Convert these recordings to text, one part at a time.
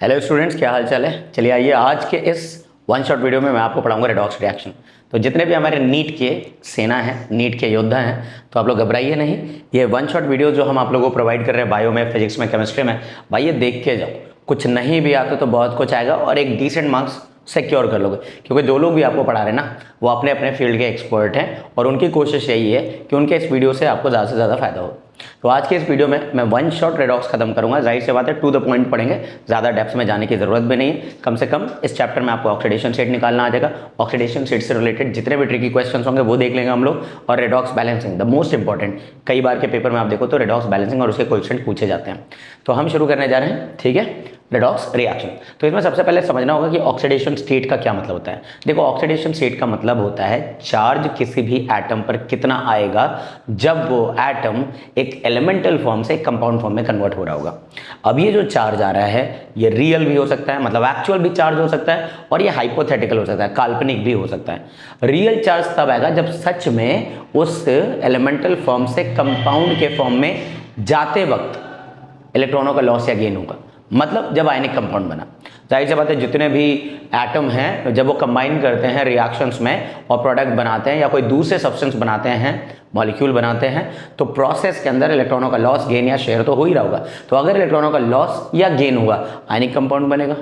Hello students, क्या हाल चाल है। चलिए आइए आज के इस वन शॉट वीडियो में मैं आपको पढ़ाऊंगा रेडॉक्स रिएक्शन। तो जितने भी हमारे नीट के सेना हैं, नीट के योद्धा हैं, तो आप लोग घबराइए नहीं। ये वन शॉट वीडियो जो हम आप लोगों को प्रोवाइड कर रहे हैं बायो में, फिजिक्स में, केमिस्ट्री में, भाई ये देख के जाओ। कुछ नहीं भी आता तो बहुत कुछ आएगा और एक डिसेंट मार्क्स सिक्योर कर लोगे, क्योंकि जो लोग भी आपको पढ़ा रहे हैं ना वो अपने अपने फील्ड के एक्सपर्ट हैं और उनकी कोशिश यही है कि उनके इस वीडियो से आपको ज़्यादा से ज़्यादा फायदा हो। तो आज के इस वीडियो में मैं वन शॉट रेडॉक्स खत्म करूंगा। जाहिर सी बात है, टू द पॉइंट पढ़ेंगे, ज़्यादा डेप्थ में जाने की जरूरत भी नहीं है। कम से कम इस चैप्टर में आपको ऑक्सीडेशन स्टेट निकालना आ जाएगा। ऑक्सीडेशन स्टेट से रिलेटेड जितने भी ट्रिकी क्वेश्चंस होंगे वो देख लेंगे हम लोग, और redox balancing the most important. कई बार के पेपर में आप देखो तो रेडॉक्स बैलेंसिंग और उसके कोएफिशिएंट पूछे जाते हैं। तो हम शुरू करने जा रहे हैं, ठीक है, रेडॉक्स रिएक्शन। तो इसमें सबसे पहले समझना होगा कि ऑक्सीडेशन स्टेट का क्या मतलब होता है। देखो, ऑक्सीडेशन स्टेट का मतलब होता है चार्ज किसी भी एटम पर कितना आएगा जब वो एटम एक एलिमेंटल फॉर्म से कंपाउंड फॉर्म में कन्वर्ट हो रहा होगा। अब ये जो चार्ज आ रहा है ये रियल भी हो सकता है, मतलब एक्चुअल भी चार्ज हो सकता है, और ये हाइपोथेटिकल हो सकता है, काल्पनिक भी हो सकता है। रियल चार्ज तब आएगा जब सच में उस एलिमेंटल फॉर्म से कंपाउंड के फॉर्म में जाते वक्त इलेक्ट्रॉनों का लॉस या गेन होगा, मतलब जब आयनिक कंपाउंड बना। जाहिर सी बात है, जितने भी एटम हैं जब वो कंबाइन करते हैं रिएक्शंस में और प्रोडक्ट बनाते हैं या कोई दूसरे सब्सटेंस बनाते हैं, मॉलिक्यूल बनाते हैं, तो प्रोसेस के अंदर इलेक्ट्रॉनों का लॉस, गेन या शेयर तो हो ही रहा होगा। तो अगर इलेक्ट्रॉनों का लॉस या गेन हुआ, आयनिक कंपाउंड बनेगा।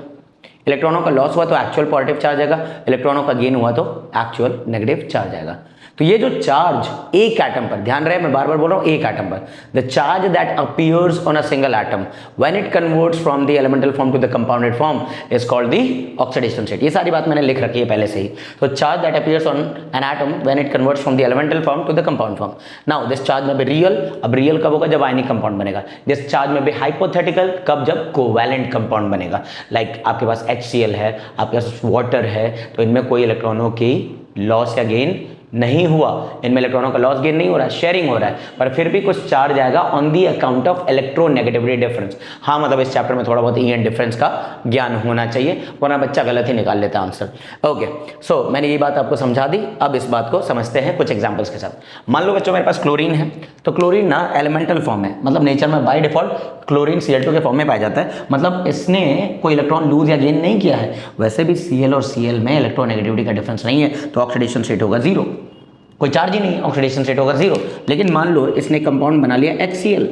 इलेक्ट्रॉनों का लॉस हुआ तो एक्चुअल पॉजिटिव चार्ज आएगा, इलेक्ट्रॉनों का गेन हुआ तो एक्चुअल नेगेटिव चार्ज आएगा। तो ये जो चार्ज एक एटम पर, ध्यान रहे मैं बार बार बोल रहा हूं एक एटम पर, the charge that appears on a single atom when it converts from the elemental form to the compounded form is called the oxidation state. ये सारी बात मैंने लिख रखी है पहले से ही। तो charge that appears on an atom when it converts from the elemental form to the compound form. Now this charge में बी रियल। अब रियल कब होगा? जब आयनिक कंपाउंड बनेगा। दिस चार्ज में बी हाइपोथेटिकल कब? जब कोवैलेंट कंपाउंड बनेगा। लाइक आपके पास HCl है, आपके पास वाटर है, तो इनमें कोई इलेक्ट्रॉनों की लॉस या गेन नहीं हुआ, इनमें इलेक्ट्रॉनों का लॉस गेन नहीं हो रहा है, शेयरिंग हो रहा है, पर फिर भी कुछ चार्ज आएगा on the account of electronegativity difference. हाँ, मतलब इस चैप्टर में थोड़ा बहुत EN डिफरेंस का ज्ञान होना चाहिए, वरना बच्चा गलत ही निकाल लेता है आंसर। ओके, सो मैंने ये बात आपको समझा दी। अब इस बात को समझते हैं कुछ एग्जाम्पल्स के साथ। मान लो बच्चों मेरे पास क्लोरीन है, तो क्लोरीन ना एलिमेंटल फॉर्म है, मतलब नेचर में बाय डिफॉल्ट क्लोरीन Cl2 के फॉर्म में पाया जाता है, मतलब इसने कोई इलेक्ट्रॉन लूज या गेन नहीं किया है। वैसे भी Cl और Cl में इलेक्ट्रोनेगेटिविटी का डिफरेंस नहीं है, तो ऑक्सीडेशन स्टेट होगा जीरो, कोई चार्ज ही नहीं, ऑक्सीडेशन स्टेट होगा जीरो। लेकिन मान लो इसने कंपाउंड बना लिया HCl।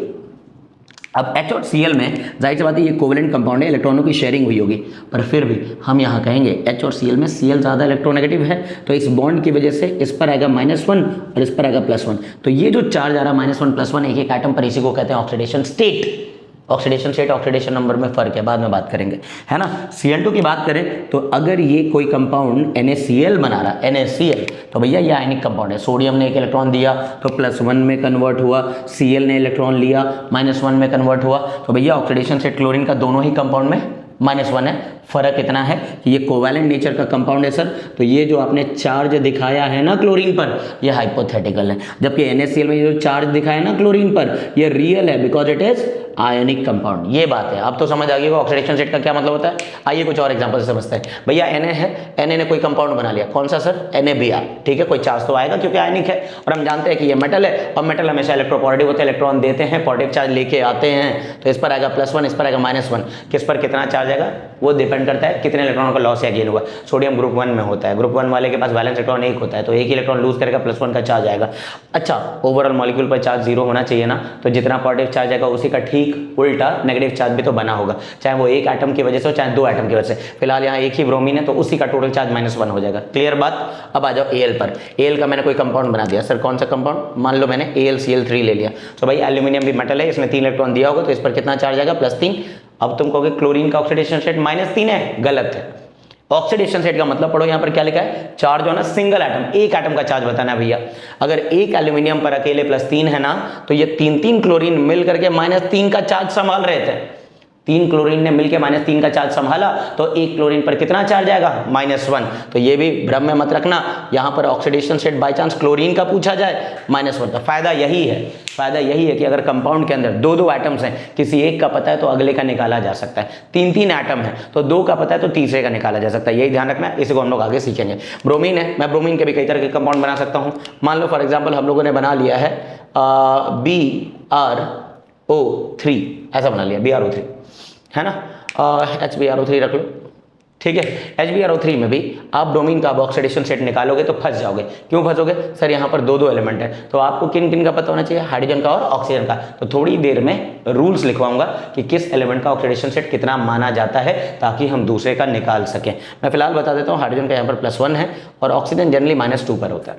अब H और Cl में जाहिर सी बात है ये कोवेलेंट कंपाउंड है, इलेक्ट्रॉनों की शेयरिंग हुई होगी, पर फिर भी हम यहाँ कहेंगे H और Cl में Cl ज़्यादा इलेक्ट्रोनेगेटिव है, तो इस बॉन्ड की वजह से इस पर आएगा -1 और इस पर आएगा +1। तो ये जो चार्ज आ रहा है -1 +1 एक एक एटम पर, इसी को कहते हैं oxidation state. Oxidation state oxidation number में फर्क है, बाद में बात करेंगे, है ना। Cl2 की बात करें तो अगर ये कोई कंपाउंड NaCl बना रहा, NaCl, तो भैया ये आयनिक कंपाउंड है। सोडियम ने एक इलेक्ट्रॉन दिया तो +1 में कन्वर्ट हुआ, Cl ने इलेक्ट्रॉन लिया -1 में कन्वर्ट हुआ, तो भैया ऑक्सीडेशन स्टेट क्लोरीन का दोनों ही कंपाउंड में -1 है। फर्क इतना है कि ये कोवैलेंट नेचर का कंपाउंड है सर, तो ये जो आपने चार्ज दिखाया है ना क्लोरीन पर, ये हाइपोथेटिकल है, जबकि NaCl में ये जो चार्ज दिखाया है ना क्लोरीन पर, ये रियल है, because it is ionic compound. ये बात है, अब तो समझ आ गई ऑक्सीडेशन स्टेट का क्या मतलब होता है। आइए कुछ और एग्जांपल से समझते हैं। भैया Na है, Na ने कोई कंपाउंड बना लिया, कौन सा सर? NaBr, ठीक है, कोई चार्ज तो आएगा क्योंकि आयनिक है, और हम जानते हैं कि ये मेटल है, और मेटल हमेशा इलेक्ट्रोपॉजिटिव होते हैं, इलेक्ट्रॉन देते हैं, पॉजिटिव चार्ज लेके आते हैं, तो इस पर आएगा +1, इस पर आएगा -1। किस पर कितना चार्ज आएगा वो डिपेंड करता है कितने इलेक्ट्रॉनों का लॉस या गेन हुआ। सोडियम ग्रुप 1 में होता है, ग्रुप 1 वाले के पास वैलेंस इलेक्ट्रॉन 1 होता है, तो एक इलेक्ट्रॉन लूज करेगा, +1 का चार्ज आएगा। अच्छा, ओवरऑल मॉलिक्यूल पर चार्ज 0 होना चाहिए ना, तो जितना पॉजिटिव चार्ज आएगा उसी का ठीक उल्टा नेगेटिव चार्ज भी तो बना होगा, चाहे वो एक एटम की वजह से हो चाहे 2 एटम की वजह से। फिलहाल यहाँ एक ही ब्रोमीन है, तो उसी का टोटल चार्ज -1 हो जाएगा। क्लियर बात। अब आ जाओ Al पर। Al का मैंने कोई कंपाउंड बना दिया, सर कौन सा कंपाउंड? मान लो मैंने AlCl3 ले लिया, तो भाई एल्यूमिनियम भी मेटल है, इसने 3 इलेक्ट्रॉन दिया होगा, तो इस पर कितना चार्ज आएगा? +3। अब तुम कहोगे क्लोरीन का ऑक्सीडेशन स्टेट -3 है, गलत है। ऑक्सीडेशन स्टेट का मतलब पढ़ो, यहाँ पर क्या लिखा है? चार्ज होना सिंगल एटम, एक एटम का चार्ज बताना है भैया। अगर एक एल्यूमिनियम पर अकेले +3 है ना, तो ये 3 क्लोरीन मिल करके -3 का चार्ज संभाल रहे थे। 3 क्लोरीन ने मिलकर -3 का चार्ज संभाला, तो एक क्लोरीन पर कितना चार्ज आएगा? -1। तो ये भी भ्रम में मत रखना, यहाँ पर oxidation state by chance chlorine का पूछा जाए -1 का। फायदा यही है, फायदा यही है कि अगर कंपाउंड के अंदर 2 एटम्स हैं, किसी एक का पता है तो अगले का निकाला जा सकता है। 3 एटम है तो 2 का पता है तो तीसरे का निकाला जा सकता है, यही ध्यान रखना है। इसी को हम लोग आगे सीखेंगे। ब्रोमीन है, मैं ब्रोमीन के भी कई तरह के कंपाउंड बना सकता हूँ। मान लो फॉर एग्जाम्पल हम लोगों ने बना लिया है BrO3, ऐसा बना लिया BrO3, है ना। HbRO3 रख लो, ठीक है। HbRO3 में भी आप ब्रोमीन का ऑक्सीडेशन सेट निकालोगे तो फंस जाओगे। क्यों फंसोगे सर? यहाँ पर दो एलिमेंट है, तो आपको किन किन का पता होना चाहिए? हाइड्रोजन का और ऑक्सीजन का। तो थोड़ी देर में रूल्स लिखवाऊंगा कि किस एलिमेंट का ऑक्सीडेशन सेट कितना माना जाता है, ताकि हम दूसरे का निकाल सकें। मैं फिलहाल बता देता हूँ, हाइड्रोजन का यहाँ पर +1 है और ऑक्सीजन जनरली -2 पर होता है,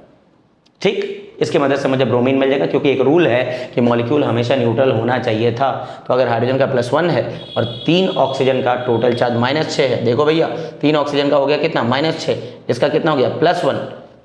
ठीक। इसकी मदद से मुझे ब्रोमीन मिल जाएगा, क्योंकि एक रूल है कि मॉलिक्यूल हमेशा न्यूट्रल होना चाहिए था। तो अगर हाइड्रोजन का +1 है और 3 ऑक्सीजन का टोटल चार्ज -6 है, देखो भैया 3 ऑक्सीजन का हो गया कितना? -6, इसका कितना हो गया?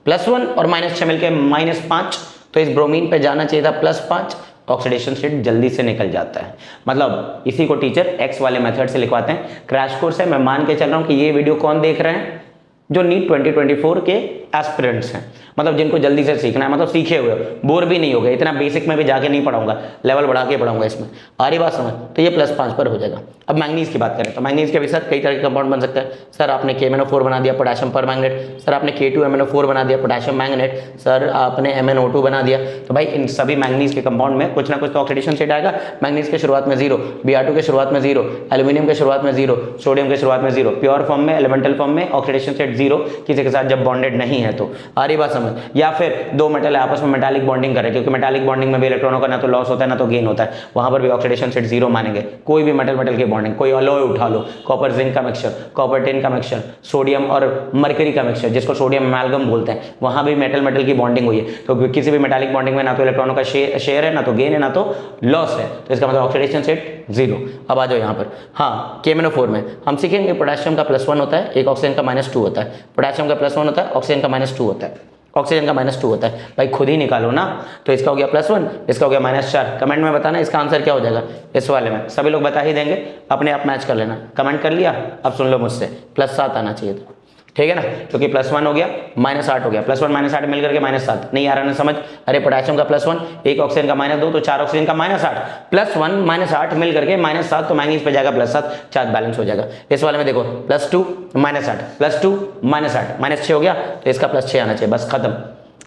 +1 और -6 मिलकर -5, तो इस ब्रोमीन पे जाना चाहिए था +5, ऑक्सीडेशन स्टेट जल्दी से निकल जाता है। मतलब इसी को टीचर X वाले मेथड से लिखवाते हैं। क्रैश कोर्स है, मैं मान के चल रहा हूँ कि ये वीडियो कौन देख रहे हैं? जो नीट 2024 के एस्पिरेंट्स हैं, मतलब जिनको जल्दी से सीखना है, मतलब सीखे हुए, बोर भी नहीं हो गए। इतना बेसिक में भी जाके नहीं पढ़ाऊंगा, लेवल बढ़ा के पढ़ाऊंगा इसमें। आ रही बात समझ? तो ये +5 पर हो जाएगा। अब मैंगनीज की बात करें तो मैंगनीज के भी सर कई तरह के कंपाउंड बन सकते हैं। सर आपने KMnO4 बना दिया, पोटेशियम परमैंगनेट। सर आपने K2MnO4 बना दिया, पोटेशियम मैंगनेट। सर आपने MnO2 बना दिया। तो भाई इन सभी मैंगनीज के कंपाउंड में कुछ ना कुछ तो ऑक्सीडेशन स्टेट आएगा। मैंगनीज के शुरुआत में 0, Br2 के शुरुआत में 0, एल्यूमिनियम के शुरुआत में 0, सोडियम के शुरुआत में 0। प्योर फॉर्म में, एलिमेंटल फॉर्म में ऑक्सीडेशन स्टेट 0, किसी के साथ जब बॉन्डेड नहीं है तो। आ रही बात समझ? या फिर दो मेटल आपस में मेटालिक बॉन्डिंग करे, क्योंकि मेटालिक बॉन्डिंग में भी इलेक्ट्रॉनों का ना तो लॉस होता है ना तो गेन होता है, वहां पर भी ऑक्सीडेशन स्टेट 0 मानेंगे। कोई भी मेटल की बॉन्डिंग, कोई अलॉय उठा लो, कॉपर जिंक का मिक्सचर, कॉपर टिन का मिक्सचर, सोडियम और मरकरी का मिक्सचर, जिसको सोडियम एमालगम बोलते हैं, वहां भी मेटल की बॉन्डिंग हुई है। तो किसी भी मेटालिक बॉन्डिंग में ना तो इलेक्ट्रॉनों का शेयर है, ना तो गेन है, ना तो लॉस है, तो इसका मतलब ऑक्सीडेशन स्टेट 0। अब आ जाओ यहाँ पर, हाँ KMnO4 में हम सीखेंगे पोटेशियम का +1 होता है, एक ऑक्सीजन का -2 होता है। पोटेशियम का +1 होता है, ऑक्सीजन का -2 होता है, ऑक्सीजन का -2 होता है। भाई खुद ही निकालो ना। तो इसका हो गया +1, इसका हो गया -4। कमेंट में बताना इसका आंसर क्या हो जाएगा। इस वाले में सभी लोग बता ही देंगे, अपने आप मैच कर लेना। कमेंट कर लिया? अब सुन लो मुझसे, +7 आना चाहिए था, ठीक है ना, क्योंकि +1 हो गया, -8 हो गया, +1 -8 मिलकर के -7। नहीं आ रहा ना समझ? अरे पोटेशियम का +1, एक ऑक्सीजन का -2, तो 4 ऑक्सीजन का -8, +1 -8 मिल करके -7, तो मैंगनीज पे जाएगा +7, चार्ज बैलेंस हो जाएगा। इस वाले में देखो +2 -8, +2 -8, -6 हो गया, तो इसका +6 आना चाहिए, बस खत्म।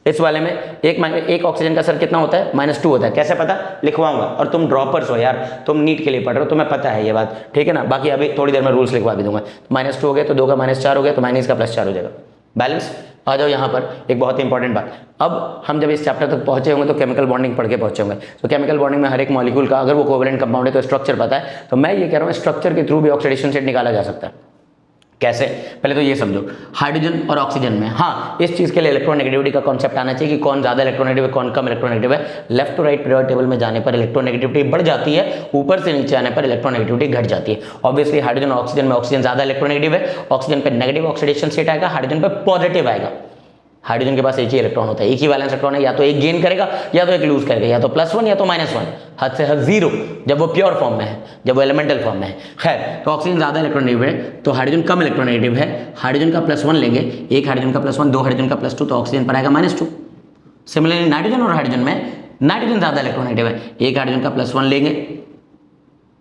इस वाले में एक ऑक्सीजन का सर कितना होता है? -2 होता है। कैसे पता? लिखवाऊंगा। और तुम ड्रॉपर्स हो यार, तुम नीट के लिए पढ़ रहे हो, तुम्हें पता है ये बात, ठीक है ना। बाकी अभी थोड़ी देर में रूल्स लिखवा भी दूंगा। -2 हो गया तो 2 का -4 हो गया, तो मैंगनीज का +4 हो जाएगा, बैलेंस। आ जाओ यहाँ पर एक बहुत ही इंपॉर्टेंट बात। अब हम जब इस चैप्टर तक पहुंचे होंगे तो केमिकल बॉन्डिंग पढ़ के पहुंचे होंगे। तो केमिकल बॉन्डिंग में हर एक मॉलिक्यूल का अगर वो कोवेलेंट कंपाउंड है तो स्ट्रक्चर पता है। तो मैं ये कह रहा हूँ स्ट्रक्चर के थ्रू भी ऑक्सीडेशन स्टेट निकाला जा सकता है। कैसे? पहले तो ये समझो, हाइड्रोजन और ऑक्सीजन में, हाँ इस चीज के लिए इलेक्ट्रोनेगेटिविटी का कॉन्सेप्ट आना चाहिए कि कौन ज्यादा इलेक्ट्रोनेगेटिव है, कौन कम इलेक्ट्रोनेगेटिव है। Left to right periodic table में जाने पर इलेक्ट्रोनेगेटिविटी बढ़ जाती है, ऊपर से नीचे आने पर इलेक्ट्रोनेगेटिविटी घट जाती है। ऑब्वियसली हाइड्रोजन और ऑक्सीजन में ऑक्सीजन ज्यादा इलेक्ट्रोनेगेटिव है, ऑक्सीजन पे नेगेटिव ऑक्सीडेशन स्टेट आएगा, हाइड्रोजन पे पॉजिटिव आएगा। हाइड्रोजन के पास एक ही इलेक्ट्रॉन होता है, एक ही वैलेंस इलेक्ट्रॉन है, या तो एक गेन करेगा या तो एक लूज करेगा, या तो +1 या तो -1, हद से हद 0 जब वो प्योर फॉर्म में है, जब वो एलिमेंटल फॉर्म में है। खैर, तो ऑक्सीजन ज्यादा इलेक्ट्रोनेगेटिव है तो हाइड्रोजन कम इलेक्ट्रोनेगेटिव है। हाइड्रोजन का +1 लेंगे, एक हाइड्रोजन का +1, दो हाइड्रोजन का +2, तो ऑक्सीजन पर आएगा -2। सिमिलरली नाइट्रोजन और हाइड्रोजन में नाइट्रोजन ज्यादा इलेक्ट्रोनेगेटिव है, एक हाइड्रोजन का +1 लेंगे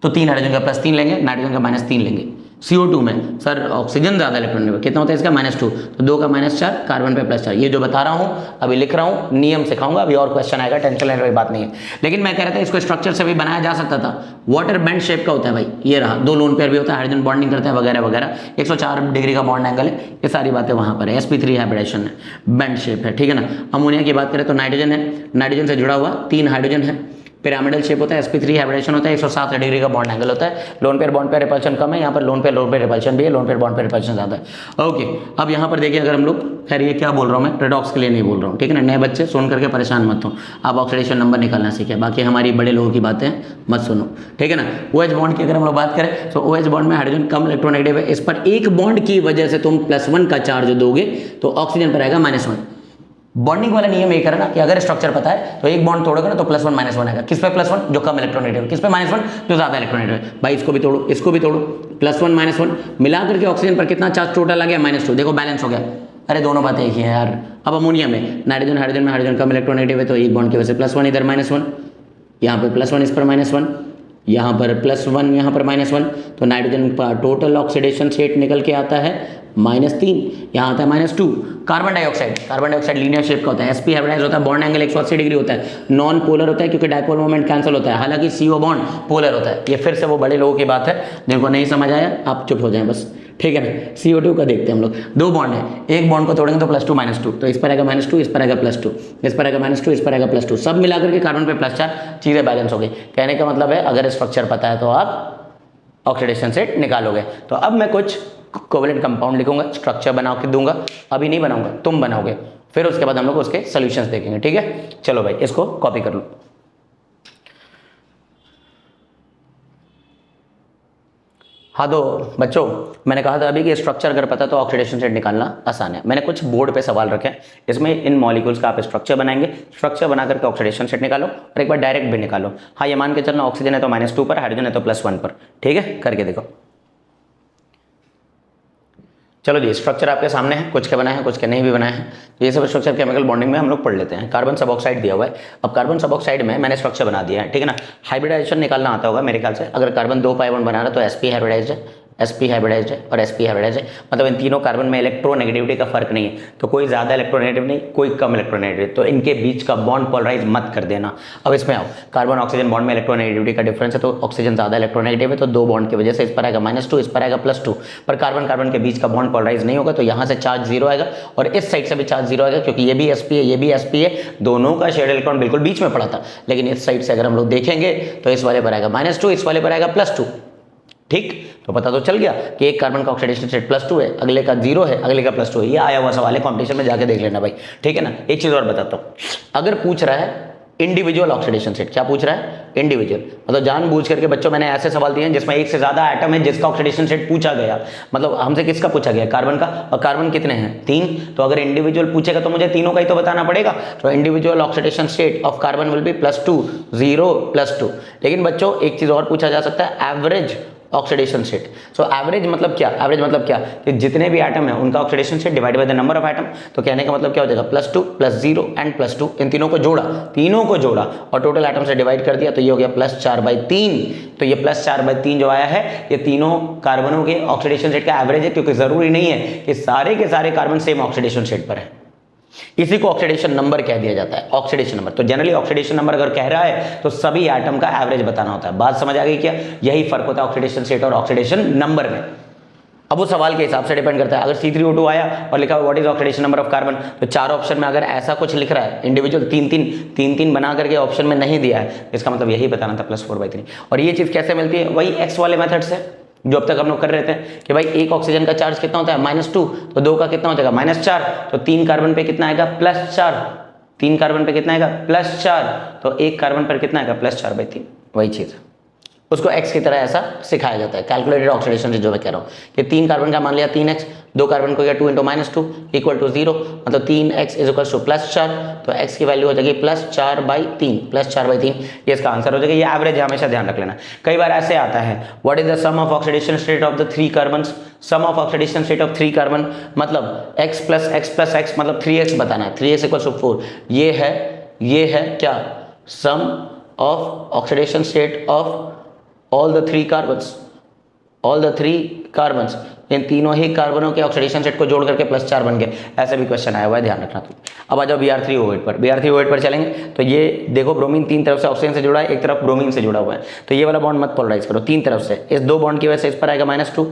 तो 3 हाइड्रोजन का +3 लेंगे, नाइट्रोजन का -3 लेंगे। CO2 में सर ऑक्सीजन ज्यादा इलेक्ट्रोनेगेटिव कितना होता है इसका? -2, तो 2 का -4, कार्बन पे +4। ये जो बता रहा हूँ अभी लिख रहा हूँ, नियम सिखाऊंगा, अभी और क्वेश्चन आएगा, टेंशन लेने वाली बात नहीं है। लेकिन मैं कह रहा था इसको स्ट्रक्चर से भी बनाया जा सकता था। वाटर बेंड शेप का होता है भाई, ये रहा, 2 लोन पेयर भी होता है, हाइड्रोजन बॉन्डिंग करता है वगैरह वगैरह, 104 डिग्री का बॉन्ड एंगल है, ये सारी बातें वहां पर है। sp3 हाइब्रिडेशन है, बेंड शेप है, ठीक है ना। अमोनिया की बात करें तो नाइट्रोजन है, नाइट्रोजन से जुड़ा हुआ 3 हाइड्रोजन है, पिरामिडल शेप होता है, sp3 हाइब्रिडेशन होता है, 107 डिग्री का बॉन्ड एंगल होता है। लोन पेयर बॉन्ड पे रिपल्शन कम है, यहाँ पर लोन पे रिपल्शन भी है, लोन पेयर बॉन्ड पे रिपल्शन ज्यादा है। ओके, अब यहाँ पर देखिए, अगर हम लोग, खैर ये क्या बोल रहा हूँ मैं, रेडॉक्स के लिए नहीं बोल रहा हूँ, ठीक है ना। नए बच्चे सुन करके परेशान मत हो, आप ऑक्सीडेशन नंबर निकालना सीखे, बाकी हमारी बड़े लोगों की बातें मत सुनो, ठीक है ना। OH बॉन्ड की अगर हम लोग बात करें तो OH बॉन्ड में हाइड्रोजन कम इलेक्ट्रोनेगेटिव है, इस पर एक बॉन्ड की वजह से तुम +1 का चार्ज दोगे तो ऑक्सीजन पर आएगा -1। बॉन्डिंग वाला नियम ये करना कि अगर स्ट्रक्चर पता है तो एक बॉन्ड तोड़ोगे ना तो +1 -1 आएगा। किस पे +1? जो कम इलेक्ट्रोनेगेटिव, किस पे -1? जो ज्यादा इलेक्ट्रोनेगेटिव है। भाई इसको भी तोड़ो, इसको भी तोड़ो, +1 -1 मिला करके ऑक्सीजन पर कितना चार्ज टोटल आ गया? -2। देखो बैलेंस हो गया। अरे दोनों बातें एक ही है यार। अब अमोनिया में नाइट्रोजन हाइड्रोजन में हाइड्रोजन कम इलेक्ट्रोनेगेटिव है तो एक बॉन्ड की वजह से +1 इधर -1, यहाँ पे +1 इस पर -1, यहाँ पर +1 यहाँ पर -1, तो नाइट्रोजन का टोटल ऑक्सीडेशन स्टेट निकल के आता है -3, यहाँ आता है -2। कार्बन डाइऑक्साइड लीनियर शेप का होता है, sp हाइब्रिडाइज होता है, बॉन्ड एंगल 180 डिग्री होता है, नॉन पोलर होता है क्योंकि डाइपोल मोमेंट कैंसिल होता है, हालांकि CO बॉन्ड पोलर होता है। ये फिर से वो बड़े लोगों की बात है, जिनको नहीं समझ आया आप चुप हो जाएं बस, ठीक है ना। CO2 का देखते हैं हम लोग, 2 बॉन्ड है, एक बॉन्ड को तोड़ेंगे तो +2 -2, तो इस पर आएगा -2, इस पर आएगा +2, इस पर आएगा -2, इस पर आएगा +2, सब मिलाकर के कार्बन पे +4, चीज़ें बैलेंस हो गई। कहने का मतलब है अगर स्ट्रक्चर पता है तो आप ऑक्सीडेशन सेट निकालोगे। तो अब मैं कुछ कोवेलेंट कंपाउंड लिखूंगा, स्ट्रक्चर बना के दूंगा, अभी नहीं बनाऊंगा, तुम बनाओगे, फिर उसके बाद हम लोग उसके सॉल्यूशंस देखेंगे, ठीक है। चलो भाई इसको कॉपी कर लो। हाँ तो बच्चों, मैंने कहा था अभी कि स्ट्रक्चर अगर पता तो ऑक्सीडेशन सेट निकालना आसान है। मैंने कुछ बोर्ड पे सवाल रखे हैं, इसमें इन मॉलिक्यूल्स का आप स्ट्रक्चर बनाएंगे, स्ट्रक्चर बना करके ऑक्सीडेशन सेट निकालो और एक बार डायरेक्ट भी निकालो। हाँ ये मान के चलना ऑक्सीजन है तो -2 पर, हाइड्रोजन है तो +1 पर, ठीक है, करके देखो। चलो जी, स्ट्रक्चर आपके सामने है, कुछ के बनाए हैं कुछ के नहीं भी बनाए हैं। तो ये सब स्ट्रक्चर केमिकल बॉन्डिंग में हम लोग पढ़ लेते हैं। कार्बन सब ऑक्साइड दिया हुआ है, अब कार्बन सब ऑक्साइड में मैंने स्ट्रक्चर बना दिया है, ठीक है ना। हाइब्रिडाइजेशन निकालना आता होगा मेरे ख्याल से, अगर कार्बन 2 पाई बॉन्ड बना रहा है तो sp हाइब्रिडाइज्ड है, sp हाइब्रिडाइज्ड है और sp हाइब्रिडाइज्ड है, मतलब इन तीनों कार्बन में इलेक्ट्रोनेगेटिविटी का फर्क नहीं है, तो कोई ज़्यादा इलेक्ट्रोनेगेटिव नहीं, कोई कम इलेक्ट्रोनेगेटिव, तो इनके बीच का बॉन्ड पोलराइज मत कर देना। अब इसमें आओ, कार्बन ऑक्सीजन बॉन्ड में इलेक्ट्रोनेगेटिविटी का डिफरेंस है, तो ऑक्सीजन ज़्यादा इलेक्ट्रोनेगेटिव है, तो 2 बॉन्ड की वजह से इस पर आएगा -2, इस पर आएगा +2, पर कार्बन कार्बन के बीच का बॉन्ड पोलराइज नहीं होगा, तो यहाँ से चार्ज 0 आएगा और इस साइड से भी चार्ज 0 आएगा, क्योंकि ये भी sp है ये भी sp है, दोनों का शेयर्ड इलेक्ट्रॉन बिल्कुल बीच में पड़ा था। लेकिन इस साइड से अगर हम लोग देखेंगे तो इस वाले पर आएगा -2, इस वाले पर आएगा +2, ठीक। तो पता तो चल गया कि एक कार्बन का ऑक्सीडेशन स्टेट +2 है, अगले का 0 है, अगले का +2 है। ये आया हुआ सवाल है, कॉम्पिटिशन में जाके देख लेना भाई, ठीक है ना। एक चीज़ और बताता हूँ, अगर पूछ रहा है इंडिविजुअल ऑक्सीडेशन सेट, क्या पूछ रहा है, इंडिविजुअल, मतलब जानबूझ करके बच्चों मैंने ऐसे सवाल दिए हैं जिसमें एक से ज़्यादा एटम है जिसका ऑक्सीडेशन सेट पूछा गया, मतलब हमसे किसका पूछा गया, कार्बन का, और कार्बन कितने हैं, 3, तो अगर इंडिविजुअल पूछेगा तो मुझे तीनों का ही तो बताना पड़ेगा। तो individual oxidation state of carbon will be +2, 0, +2। लेकिन बच्चों एक चीज़ और पूछा जा सकता है, average oxidation state. So average मतलब क्या, एवरेज मतलब क्या कि जितने भी एटम है उनका oxidation state divide by the number of atom. तो कहने का मतलब क्या हो जाएगा, +2, +0 एंड +2, इन तीनों को जोड़ा और टोटल एटम से डिवाइड कर दिया, तो ये हो गया +4/3। तो ये +4/3 जो आया है ये तीनों कार्बनों के ऑक्सीडेशन स्टेट का एवरेज है, क्योंकि जरूरी नहीं है कि सारे के सारे कार्बन सेम ऑक्सीडेशन स्टेट पर है। इसी को ऑक्सीडेशन नंबर कह दिया जाता है, ऑक्सीडेशन नंबर। तो जनरली ऑक्सीडेशन नंबर अगर कह रहा है तो सभी एटम का एवरेज बताना होता है। बात समझ आ गई क्या, यही फर्क होता है ऑक्सीडेशन स्टेट और ऑक्सीडेशन नंबर में। अब वो सवाल के हिसाब से डिपेंड करता है, अगर C3O2 आया और लिखा what is oxidation number of carbon, तो 4 ऑप्शन में अगर ऐसा कुछ लिख रहा है इंडिविजुअल 3 बना करके ऑप्शन में नहीं दिया है, इसका मतलब यही बताना था +4/3। और ये चीज़ कैसे मिलती है, वही एक्स वाले मेथड से जो अब तक हम लोग कर रहे थे कि भाई एक ऑक्सीजन का चार्ज कितना होता है, -2, तो 2 का कितना हो जाएगा, -4, तो 3 कार्बन पे कितना आएगा, +4, 3 कार्बन पे कितना आएगा, +4, तो 1 कार्बन पर कितना आएगा, +4/3। वही चीज़ उसको x की तरह ऐसा सिखाया जाता है, कैलकुलेटेड ऑक्सीडेशन जो मैं कह रहा हूँ कि 3 कार्बन का मान लिया 3x, 2 कार्बन को गया 2 × -2 = 0, मतलब 3x = +4, तो x की वैल्यू हो जाएगी +4/3, ये इसका आंसर हो जाएगा। ये एवरेज है, हमेशा ध्यान रख लेना। कई बार ऐसे आता है, what is the sum of oxidation state of the 3 carbons, sum of oxidation state of 3 carbon, मतलब x + x + x, मतलब 3x बताना है, 3x = 4। ये है क्या, sum of oxidation state of all the 3 carbons, इन तीनों ही कार्बनों के ऑक्सीडेशन सेट को जोड़ करके +4 बन गए। ऐसे भी क्वेश्चन आया हुआ है, ध्यान रखना तुम। अब आ जाओ Br3O8 पर, Br3O8 पर चलेंगे तो ये देखो ब्रोमीन 3 तरफ से ऑक्सीजन से जुड़ा है, एक तरफ ब्रोमीन से जुड़ा हुआ है, तो ये वाला बॉन्ड मत पोलराइज करो 3 तरफ से। इस 2 बॉन्ड की वजह से इस पर आएगा -2,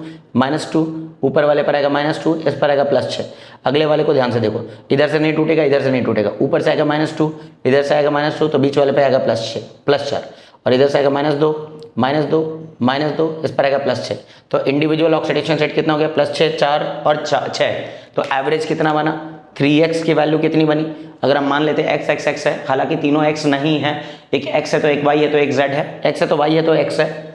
ऊपर वाले पर आएगा -2, इस पर आएगा +6। अगले वाले को ध्यान से देखो, इधर से नहीं टूटेगा, इधर से नहीं टूटेगा, ऊपर से आएगा -2, इधर से आएगा -2, तो बीच वाले पे आएगा +4, और इधर से आएगा -2, इस पर आएगा +6। तो इंडिविजुअल ऑक्सीडेशन सेट कितना हो गया, +6, 4 और 6, तो एवरेज कितना बना, 3x की वैल्यू कितनी बनी। अगर हम मान लेते हैं x है, हालांकि तीनों x नहीं है, एक x है तो एक y है तो एक z है, x है तो y है तो x है,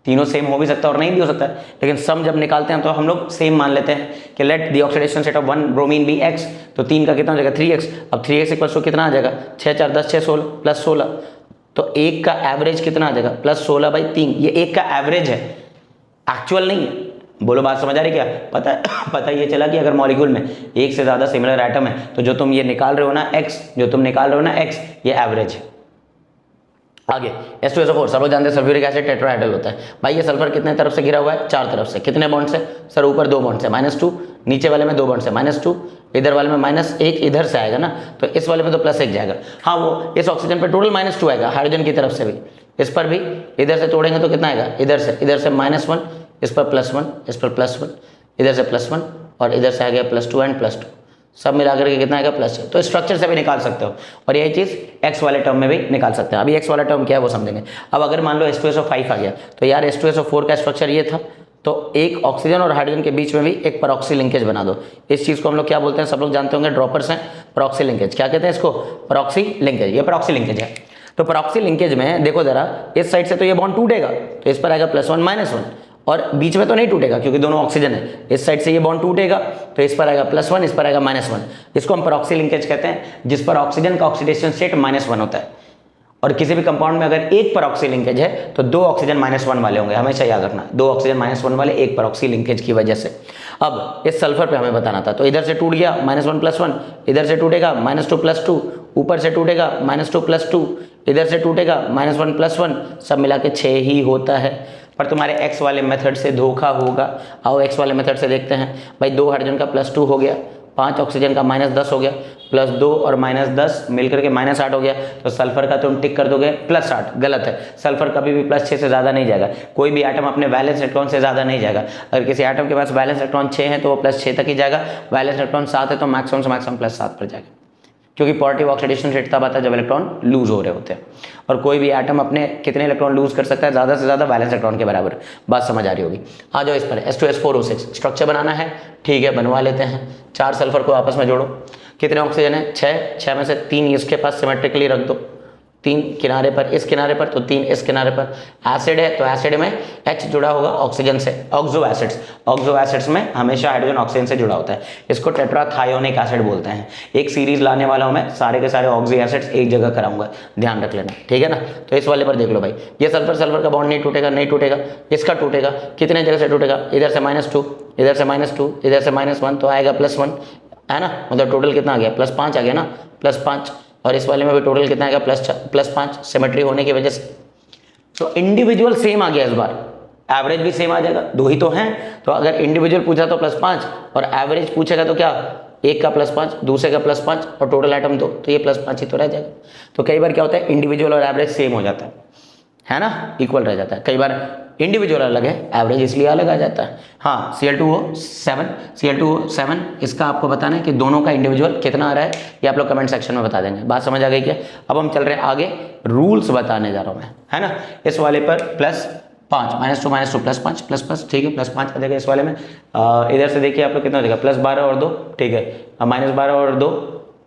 तीनों सेम हो भी सकता है और नहीं भी हो सकता है, लेकिन सम जब निकालते हैं तो हम लोग सेम मान लेते हैं कि let the oxidation set of 1 bromine be x, तो 3 का कितना हो जाएगा, 3x। अब 3x = कितना आ जाएगा, 6 4 10 6 16 +16, तो एक का एवरेज कितना आ जाएगा, +16/3। ये एक का एवरेज है, एक्चुअल नहीं है। बोलो बात समझ आ रही क्या, पता ये चला कि अगर मॉलिक्यूल में एक से ज़्यादा सिमिलर एटम है तो जो तुम ये निकाल रहे हो ना x, ये एवरेज है। आगे H2SO4 सब लोग जानते हैं सल्फ्यूरिक एसिड टेट्राहाइड्रल होता है। भाई ये सल्फर कितने तरफ से घिरा हुआ है? 4 तरफ से। कितने बॉन्ड से? सर ऊपर 2 बॉन्ड से -2, नीचे वाले में 2 बॉन्ड से -2, इधर वाले में -1 इधर से आएगा ना, तो इस वाले में तो +1 जाएगा। हाँ वो इस ऑक्सीजन पे टोटल -2 आएगा हाइड्रोजन की तरफ से भी, इस पर भी इधर से तोड़ेंगे तो कितना आएगा? इधर से -1, इस पर +1, इस पर +1, इधर से +1 और इधर से आ गया +2 एंड +2, सब मिलाकर के कितना आएगा? +6। तो स्ट्रक्चर से भी निकाल सकते हो और यही चीज़ एक्स वाले टर्म में भी निकाल सकते हैं। अभी एक्स वाला टर्म क्या है वो समझेंगे। अब अगर मान लो H2SO5 आ गया तो यार H2SO4 का स्ट्रक्चर ये था, तो एक ऑक्सीजन और हाइड्रोजन के बीच में भी एक परऑक्सी लिंकेज बना दो। इस चीज़ को हम लोग क्या बोलते हैं? सब लोग जानते होंगे, ड्रॉपर्स हैं, परऑक्सी लिंकेज। क्या कहते हैं इसको? परऑक्सी लिंकेज। ये परऑक्सी लिंकेज है। तो परऑक्सी लिंकेज में देखो जरा, इस साइड से तो ये बॉन्ड टूटेगा, तो इस पर आएगा +1 -1, और बीच में तो नहीं टूटेगा क्योंकि दोनों ऑक्सीजन है। इस साइड से ये बॉन्ड टूटेगा तो इस पर आएगा +1, इस पर आएगा -1। इसको हम परऑक्सी लिंकेज कहते हैं, जिस पर ऑक्सीजन का ऑक्सीडेशन स्टेट -1 होता है। और किसी भी कंपाउंड में अगर एक परऑक्सी लिंकेज है तो 2 ऑक्सीजन -1 वाले होंगे, हमेशा याद रखना, 2 ऑक्सीजन -1 वाले एक परऑक्सी लिंकेज की वजह से। अब इस सल्फर पे हमें बताना था, तो इधर से टूट गया -1 +1, इधर से टूटेगा -2 +2, ऊपर से टूटेगा -2 +2, इधर से टूटेगा -1 +1, सब मिला के 6 ही होता है। पर तुम्हारे एक्स वाले मेथड से धोखा होगा। आओ एक्स वाले मेथड से देखते हैं। भाई 2 हाइड्रोजन का +2 हो गया, 5 ऑक्सीजन का -10 हो गया, +2 और -10 मिलकर के -8 हो गया। तो सल्फर का तुम टिक कर दोगे +8, गलत है। सल्फर कभी भी +6 से ज़्यादा नहीं जाएगा। कोई भी एटम अपने वैलेंस इलेक्ट्रॉन से ज़्यादा नहीं जाएगा। अगर किसी एटम के पास वैलेंस इलेक्ट्रॉन 6 है तो वो +6 तक ही जाएगा, वैलेंस इलेक्ट्रॉन 7 है तो मैक्सिमम से मैक्सिमम +7 पर जाएगा, क्योंकि पॉजिटिव ऑक्सीडेशन स्टेट तब आता है जब इलेक्ट्रॉन लूज हो रहे होते हैं। और कोई भी एटम अपने कितने इलेक्ट्रॉन लूज कर सकता है? ज़्यादा से ज़्यादा वैलेंस इलेक्ट्रॉन के बराबर। बात समझ आ रही होगी। आ जाओ इस पर H2S4O6 स्ट्रक्चर बनाना है, ठीक है बनवा लेते हैं। 4 सल्फर को आपस में जोड़ो। कितने ऑक्सीजन है? 6 में से 3 इसके पास सिमेट्रिकली रख दो, 3 किनारे पर, इस किनारे पर तो 3 इस किनारे पर। एसिड है तो एसिड में H जुड़ा होगा ऑक्सीजन से। ऑक्सो एसिड्स, ऑक्सो एसिड्स में हमेशा हाइड्रोजन ऑक्सीजन से जुड़ा होता है। इसको टेट्राथायोनिक एसिड बोलते हैं। एक सीरीज लाने वाला हूं मैं, सारे के सारे ऑक्सी एसिड्स एक जगह कराऊंगा, ध्यान रख लेना, ठीक है ना। तो इस वाले पर देख लो भाई, ये सल्फर सल्फर का बॉन्ड नहीं टूटेगा, नहीं टूटेगा, इसका टूटेगा। कितने जगह से टूटेगा? इधर से -2, इधर से -2, इधर से -1, तो आएगा +1, है ना। मतलब टोटल कितना आ गया? +5 आ गया ना, +5। और इस वाले में भी टोटल कितना आएगा? +5, सिमेट्री होने की वजह से। तो इंडिविजुअल सेम आ गया इस बार, एवरेज भी सेम आ जाएगा, 2 ही तो हैं। तो अगर इंडिविजुअल पूछा तो +5 और एवरेज पूछेगा तो क्या? एक का +5, दूसरे का +5 और टोटल आइटम 2, तो ये +5 ही तो रह जाएगा। तो कई बार क्या होता है, इंडिविजुअल और एवरेज सेम हो जाता है ना, इक्वल रह जाता है। कई बार इंडिविजुअल अलग है, एवरेज इसलिए अलग आ जाता है। हाँ Cl2O7 इसका आपको बताना है कि दोनों का इंडिविजुअल कितना आ रहा है, ये आप लोग कमेंट सेक्शन में बता देंगे। बात समझ आ गई क्या? अब हम चल रहे हैं आगे, रूल्स बताने जा रहा हूँ मैं, है ना। इस वाले पर +5, -2 +5 ++, ठीक है, +5 आ जाएगा इस वाले में। इधर से देखिए आप लोग कितना हो जाएगा? +12 और 2, ठीक है, -12 और 2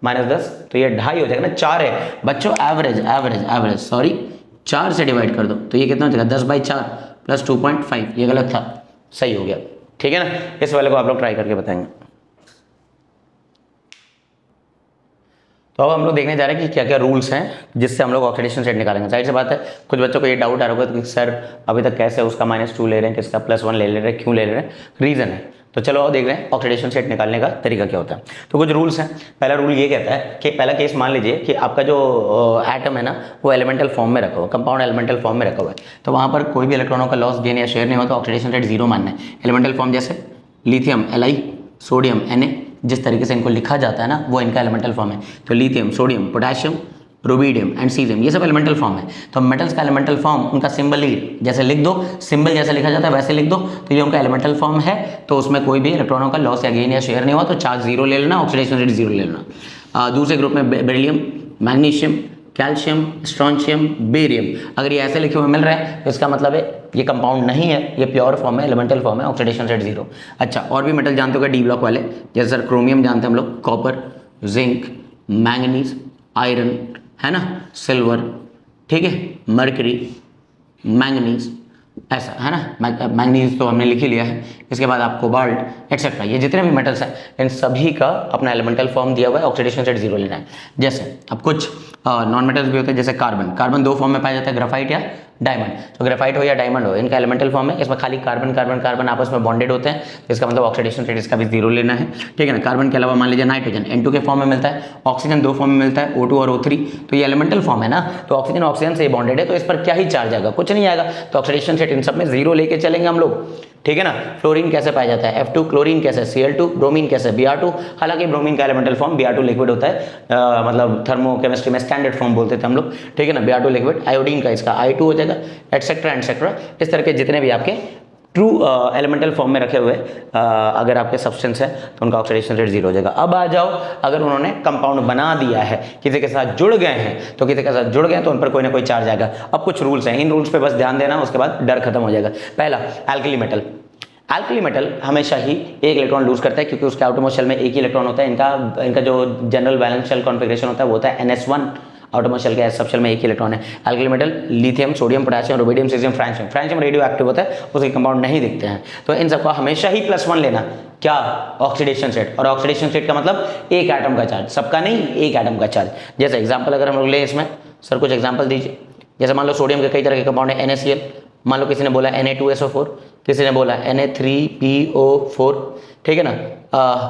-10, तो ये 2.5 हो जाएगा ना। 4 है बच्चों, एवरेज सॉरी 4 से डिवाइड कर दो तो ये कितना हो जाएगा? 10/4 + 2.5, ये गलत था, सही हो गया, ठीक है ना। इस वाले को आप लोग ट्राई करके बताएंगे। तो अब हम लोग देखने जा रहे हैं कि क्या क्या रूल्स हैं जिससे हम लोग ऑक्सीडेशन स्टेट निकालेंगे। जाहिर सी बात है कुछ बच्चों को ये डाउट आ रहा होगा कि सर अभी तक कैसे उसका -2 ले रहे हैं, किसका +1 ले रहे हैं, क्यों ले रहे हैं? रीज़न है। तो चलो अब देख रहे हैं ऑक्सीडेशन स्टेट निकालने का तरीका क्या होता है। तो कुछ रूल्स हैं। पहला रूल ये कहता है कि पहला केस मान लीजिए कि आपका जो एटम है ना वो एलिमेंटल फॉर्म में रखा हुआ, कंपाउंड एलिमेंटल फॉर्म में रखा हुआ है। तो वहाँ पर कोई भी इलेक्ट्रॉनों का लॉस, गेन या शेयर नहीं होता, तो ऑक्सीडेशन स्टेट 0 मानना है। एलिमेंटल फॉर्म जैसे लिथियम Li, सोडियम Na, जिस तरीके से इनको लिखा जाता है ना वो इनका एलिमेंटल फॉर्म है। तो lithium, sodium, potassium, rubidium and caesium, ये सब एलिमेंटल फॉर्म है। तो मेटल्स का एलिमेंटल फॉर्म उनका सिंबल ही जैसे लिख दो, सिंबल जैसे लिखा जाता है वैसे लिख दो, तो ये उनका एलिमेंटल फॉर्म है। तो उसमें कोई भी इलेक्ट्रॉनों का लॉस या गेन या शेयर नहीं हुआ, तो चार्ज 0 ले लेना, ऑक्सीडेशन रेट 0 ले लेना। दूसरे ग्रुप में beryllium, magnesium, calcium, strontium, barium, अगर ये ऐसे लिखे हुए मिल रहे हैं तो इसका मतलब है ये कंपाउंड नहीं है, ये प्योर फॉर्म है, एलिमेंटल फॉर्म है, ऑक्सीडेशन रेट 0। अच्छा, और भी मेटल जानते हो डी ब्लॉक वाले, जैसे सर क्रोमियम जानते हैं हम लोग, कॉपर, जिंक, मैंगनीज, आयरन, है ना, सिल्वर, ठीक है, मर्करी, मैंगनीज, ऐसा है ना। मैंगनीज तो हमने लिख ही लिया है। इसके बाद आप कोबाल्ट एक्सेट्रा, ये जितने भी मेटल्स हैं इन सभी का अपना एलिमेंटल फॉर्म दिया हुआ है, ऑक्सीडेशन रेट 0 लेना है। जैसे अब कुछ नॉन मेटल्स भी होते हैं, जैसे कार्बन 2 फॉर्म में पाया जाता है, ग्राफाइट या डायमंड। तो ग्रेफाइट हो या डायमंड हो, इनका एलिमेंटल फॉर्म है, इसमें खाली कार्बन कार्बन कार्बन आपस में बॉन्डेड होते हैं, तो इसका मतलब ऑक्सीडेशन रेट इसका भी 0 लेना है, ठीक है ना। कार्बन के अलावा मान लीजिए नाइट्रोजन N2 के फॉर्म में मिलता है, ऑक्सीजन 2 फॉर्म में मिलता है, O2 और O3, तो ये एलिमेंटल फॉर्म है ना, तो ऑक्सीजन ऑक्सीजन से बॉन्डेड है, तो इस पर क्या ही चार्ज आएगा, कुछ नहीं आएगा, तो ऑक्सीडेशन रेट इन सब में 0 लेके चलेंगे हम लोग, ठीक है ना। फ्लोरीन कैसे पाया जाता है, F2, क्लोरीन कैसे, Cl2, ब्रोमीन कैसे, Br2, हालांकि ब्रोमीन का एलिमेंटल फॉर्म Br2 लिक्विड होता है, मतलब थर्मोकेमिस्ट्री में स्टैंडर्ड फॉर्म बोलते थे हम लोग, ठीक है ना, Br2 लिक्विड, आयोडीन का इसका I2 हो जाएगा, एटसेट्रा एटसेट्रा, इस तरह के जितने भी आपके ट्रू एलिमेंटल फॉर्म में रखे हुए अगर आपके सब्सटेंस है तो उनका ऑक्सीडेशन रेट 0 हो जाएगा। अब आ जाओ, अगर उन्होंने कंपाउंड बना दिया है, किसी के साथ जुड़ गए हैं, तो किसी के साथ जुड़ गए तो उन पर कोई ना कोई चार्ज आएगा। अब कुछ रूल्स हैं, इन रूल्स पे बस ध्यान देना, उसके बाद डर खत्म हो जाएगा। पहला, एल्कली मेटल। एल्कली मेटल हमेशा ही एक इलेक्ट्रॉन लूज करता है, क्योंकि उसके आउटरमोस्ट शेल में एक ही इलेक्ट्रॉन होता है। इनका जो जनरल वैलेंस शेल कॉन्फ़िगरेशन होता है वो होता है NS1, आउटरमोस्ट शेल के सब शेल में एक ही इलेक्ट्रॉन है। Alkali metal lithium, sodium, potassium, rubidium, caesium, francium. Francium radio active होता है, उसके कंपाउंड नहीं दिखते हैं, तो इन सबका हमेशा ही +1 लेना। क्या, ऑक्सीडेशन रेट, और ऑक्सीडेशन रेट का मतलब एक एटम का चार्ज, सबका नहीं, एक एटम का चार्ज। जैसे एग्जाम्पल अगर हम लोग लें इसमें, सर कुछ एग्जाम्पल दीजिए। जैसे मान लो सोडियम के कई तरह के कंपाउंड है, NaCl, मान लो किसी ने बोला Na2SO4, किसी ने बोला Na3PO4, ठीक है ना।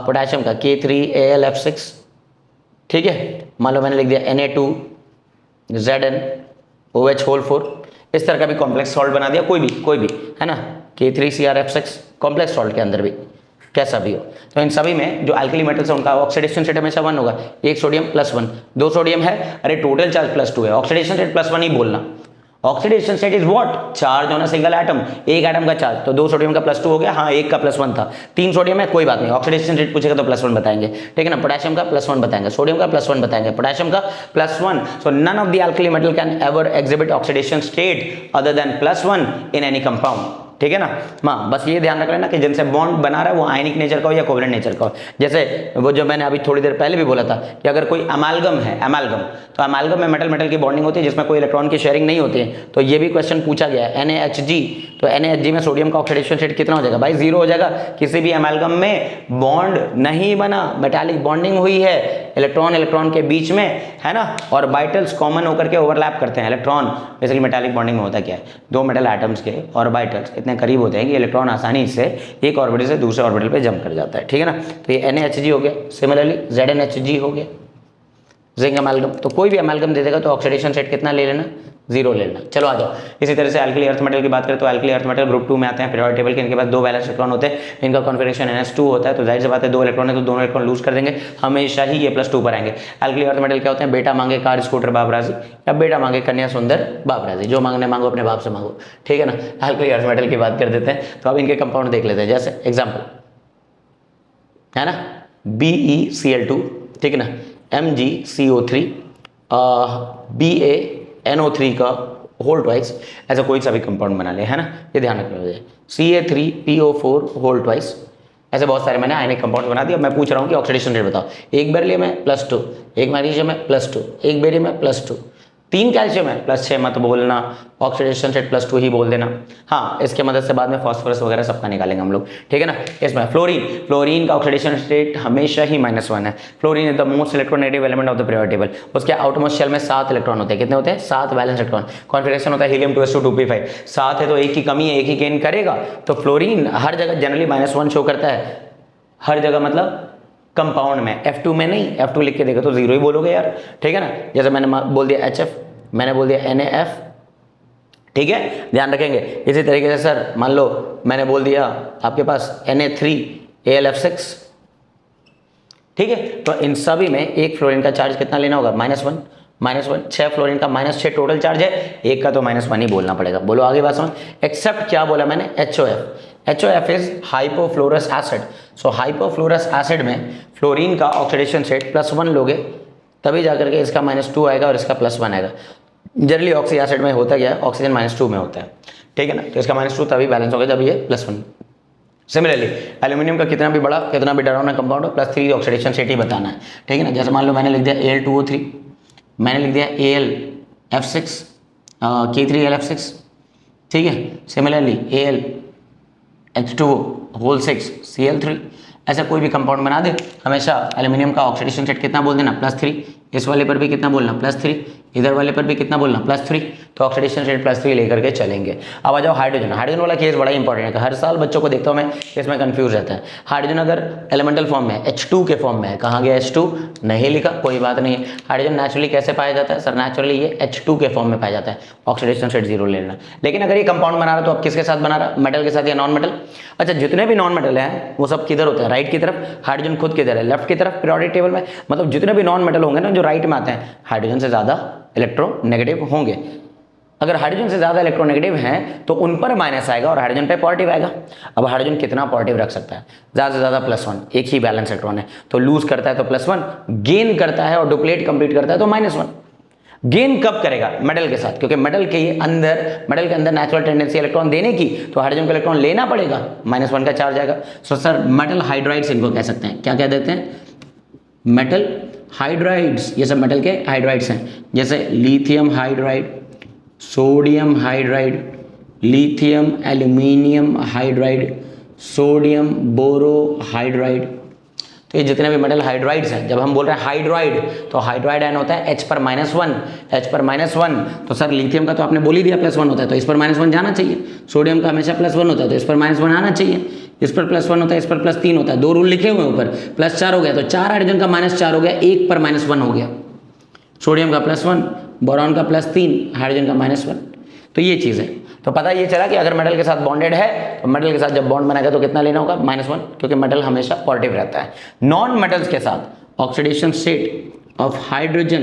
पोटेशियम का K3Al(F6), ठीक है, मान लो मैंने लिख दिया Na2ZnOH4, इस तरह का भी कॉम्प्लेक्स सॉल्ट बना दिया, कोई भी है ना, K3CrF6 कॉम्प्लेक्स सॉल्ट के अंदर भी कैसा भी हो। तो इन सभी में जो अल्कली मेटल्स है उनका ऑक्सीडेशन रेट हमेशा 1 होगा। एक सोडियम +1, 2 सोडियम है, अरे टोटल चार्ज +2 है, ऑक्सीडेशन रेट +1 ही बोलना। Oxidation rate is what, charge on a single atom, एक एटम का चार्ज, तो 2 सोडियम का +2 हो गया, हाँ एक का +1 था। 3 सोडियम है, कोई बात नहीं, ऑक्सीडेशन रेट पूछेगा तो +1 बताएंगे, ठीक है ना। पोटेशियम का +1 बताएंगे, सोडियम का +1 बताएंगे, पोटेशियम का +1। So none of the alkali metal can ever exhibit oxidation state other than +1 in any compound, ठीक है ना। हाँ, बस ये ध्यान रख लेना कि जिनसे बॉन्ड बना रहा है वो आयनिक नेचर का हो या कोवलेंट नेचर का हो। जैसे वो जो मैंने अभी थोड़ी देर पहले भी बोला था कि अगर कोई अमालगम है, अमालगम, तो अमालगम में मेटल मेटल की बॉन्डिंग होती है जिसमें कोई इलेक्ट्रॉन की शेयरिंग नहीं होती है, तो ये भी क्वेश्चन पूछा गया है। NaHg, तो NaHg में सोडियम का ऑक्सीडेशन रेट कितना हो जाएगा भाई, 0 हो जाएगा। किसी भी अमालगम में बॉन्ड नहीं बना, मेटालिक बॉन्डिंग हुई है इलेक्ट्रॉन इलेक्ट्रॉन के बीच में, है ना, और बाइटल्स कॉमन होकर के ओवरलैप करते हैं। इलेक्ट्रॉन बेसिकली मेटालिक बॉन्डिंग में होता क्या है, दो मेटल एटम्स के ऑर्बिटल्स इतने करीब होते हैं कि इलेक्ट्रॉन आसानी से एक ऑर्बिटल से दूसरे ऑर्बिटल पे जंप कर जाता है, ठीक है ना। तो ये NaHg हो गया, सिमिलरली ZnHg हो गया, जिंक अमालगम। तो कोई भी अमालगम दे देगा तो ऑक्सीडेशन रेट कितना ले लेना, 0 ले लेना। चलो आ जाओ, इसी तरह से अल्कली अर्थ मेटल की बात करें तो अल्कली अर्थ मेटल ग्रुप 2 में आते हैं पीरियोडिक टेबल के। इनके पास 2 वैलेंस इलेक्ट्रॉन होते हैं, इनका कॉन्फिगरेशन NS2 होता है, तो जाहिर सी बात है 2 इलेक्ट्रॉन है तो दोनों इलेक्ट्रॉन लूज कर देंगे, हमेशा ही ये +2 पर आएंगे। अल्कली अर्थ मेटल क्या होते हैं, बेटा मांगे कार स्कूटर बाप राजी, या बेटा मांगे कन्या सुंदर बाप राजी, जो मांगने मांगो अपने बाप से मांगो, ठीक है ना। अल्कली अर्थ मेटल की बात कर देते हैं, तो अब इनके कंपाउंड देख लेते हैं। जैसे एग्जाम्पल है ना, BeCl2, ठीक है ना, MgCO3, BaNO3 का होल ट्वाइस, ऐसा कोई सा भी कंपाउंड बना ले, है ना, ये ध्यान रखना है। Ca3PO4 होल ट्वाइस, ऐसे बहुत सारे मैंने आयनिक कंपाउंड बना दिया। मैं पूछ रहा हूँ कि ऑक्सीडेशन रेट बताओ। एक बेरिलियम में +2, एक मैग्नीशियम में +2, एक बेरियम में +2, 3 कैल्शियम है +6 मत बोलना, ऑक्सीडेशन रेट +2 ही बोल देना। हाँ, इसके मदद से बाद में फॉस्फोरस वगैरह सबका निकालेंगे हम लोग, ठीक है ना। इसमें फ्लोरीन का ऑक्सीडेशन रेट हमेशा ही -1 है। Fluorine is the most electronegative element of the periodic table. उसके आउटमोस्ट शेल में 7 इलेक्ट्रॉन होते हैं, कितने होते हैं, 7 वैलेंस इलेक्ट्रॉन। कॉन्फिगरेशन होता है हीलियम 2s2 2p5, 7 है तो एक की कमी है, एक ही गेन करेगा। तो फ्लोरीन हर जगह जनरली -1 शो करता है, हर जगह मतलब कंपाउंड में, F2 में नहीं, F2 लिख के देखो तो 0 ही बोलोगे यार, ठीक है ना। जैसे मैंने बोल दिया HF, मैंने बोल दिया NaF, ठीक है, ध्यान रखेंगे। इसी तरीके से सर मान लो मैंने बोल दिया आपके पास Na3Al(F6), ठीक है। तो इन सभी में एक फ्लोरीन का चार्ज कितना लेना होगा, -1, 6 फ्लोरीन का -6 टोटल चार्ज है, एक का तो -1 ही बोलना पड़ेगा। बोलो आगे बात समझ। एक्सेप्ट क्या बोला मैंने, HOF is hypofluorous acid. So hypofluorous acid में फ्लोरीन का ऑक्सीडेशन रेट +1 लोगे तभी जाकर के इसका -2 आएगा और इसका +1 आएगा। जनरली ऑक्सी एसिड में होता क्या है, ऑक्सीजन -2 में होता है, ठीक है ना, तो इसका -2 तभी बैलेंस होगा जब ये +1। सिमिलरली एल्यूमिनियम का कितना भी बड़ा कितना भी डरावना कंपाउंड हो, +3 ऑक्सीडेशन रेट ही बताना है, ठीक है ना। जैसे मान लो मैंने लिख दिया Al2O3, मैंने लिख दिया AlF6, K3LF6, ठीक है। सिमिलरली AlH2O होल 6 Cl3, ऐसा कोई भी कंपाउंड बना दे, हमेशा एल्यूमिनियम का ऑक्सीडेशन रेट कितना बोल देना, +3, इस वाले पर भी कितना बोलना +3, इधर वाले पर भी कितना बोलना +3, तो ऑक्सीडेशन स्टेट +3 लेकर के चलेंगे। अब आ जाओ हाइड्रोजन। हाइड्रोजन वाला केस बड़ा इंपॉर्टेंट है, हर साल बच्चों को देखता हूँ मैं, इसमें कंफ्यूज रहता है। हाइड्रोजन अगर एलिमेंटल फॉर्म में H2 के फॉर्म में है, कहाँ गया H2, नहीं लिखा, कोई बात नहीं है। हाइड्रोजन नेचुरली कैसे पाया जाता है सर, नेचुरली ये H2 के फॉर्म में पाया जाता है, ऑक्सीडेशन स्टेट 0 ले लेना। लेकिन अगर ये कंपाउंड बना रहा तो अब किसके साथ बना रहा, मेटल के साथ या नॉन मेटल। अच्छा, जितने भी नॉन मेटल हैं वो सब किधर होते हैं, राइट की तरफ, हाइड्रोजन खुद किधर है, लेफ्ट की तरफ पीरियोडिक टेबल में। मतलब जितने भी नॉन मेटल होंगे ना जो राइट में आते हैं, हाइड्रोजन से ज़्यादा इलेक्ट्रोनेगेटिव होंगे। अगर हाइड्रोजन से ज़्यादा इलेक्ट्रोनेगेटिव हैं तो उन पर माइनस आएगा और हाइड्रोजन पे पॉजिटिव आएगा। अब हाइड्रोजन कितना पॉजिटिव रख सकता है, ज़्यादा से ज़्यादा +1, एक ही बैलेंस इलेक्ट्रॉन है, तो लूज करता है तो +1, गेन करता है और डुप्लीट कंप्लीट करता है तो -1। गेन कब करेगा, मेटल के साथ, क्योंकि मेटल के अंदर नेचुरल टेंडेंसी इलेक्ट्रॉन देने की, तो हाइड्रोजन को इलेक्ट्रॉन लेना पड़ेगा, -1 का चार्ज आएगा। सो सर मेटल हाइड्राइड्स इनको कह सकते हैं, क्या कह देते हैं, मेटल हाइड्राइड्स। ये सब मेटल के हाइड्राइड्स हैं, जैसे lithium hydride, sodium hydride, lithium aluminium hydride, sodium borohydride. तो ये जितने भी मेटल हाइड्राइड्स हैं, जब हम बोल रहे हैं हाइड्राइड तो हाइड्राइड आयन होता है H पर -1, H पर -1। तो सर लिथियम का तो आपने बोल ही दिया +1 होता है, तो इस पर -1 जाना चाहिए। सोडियम का हमेशा +1 होता है, तो इस पर -1 आना चाहिए। इस पर +1 होता है, इस पर +3 होता है, 2 रूल लिखे हुए हैं ऊपर, +4 हो गया, तो 4 हाइड्रोजन का -4 हो गया, 1 पर -1 हो गया। सोडियम का +1, बोरॉन का +3, हाइड्रोजन का -1। तो ये चीज़ है। तो पता ये चला कि अगर मेटल के साथ बॉन्डेड है तो मेटल के साथ जब बॉन्ड बनाएगा तो कितना लेना होगा, -1, क्योंकि मेटल हमेशा पॉजिटिव रहता है। नॉन मेटल्स के साथ oxidation state of hydrogen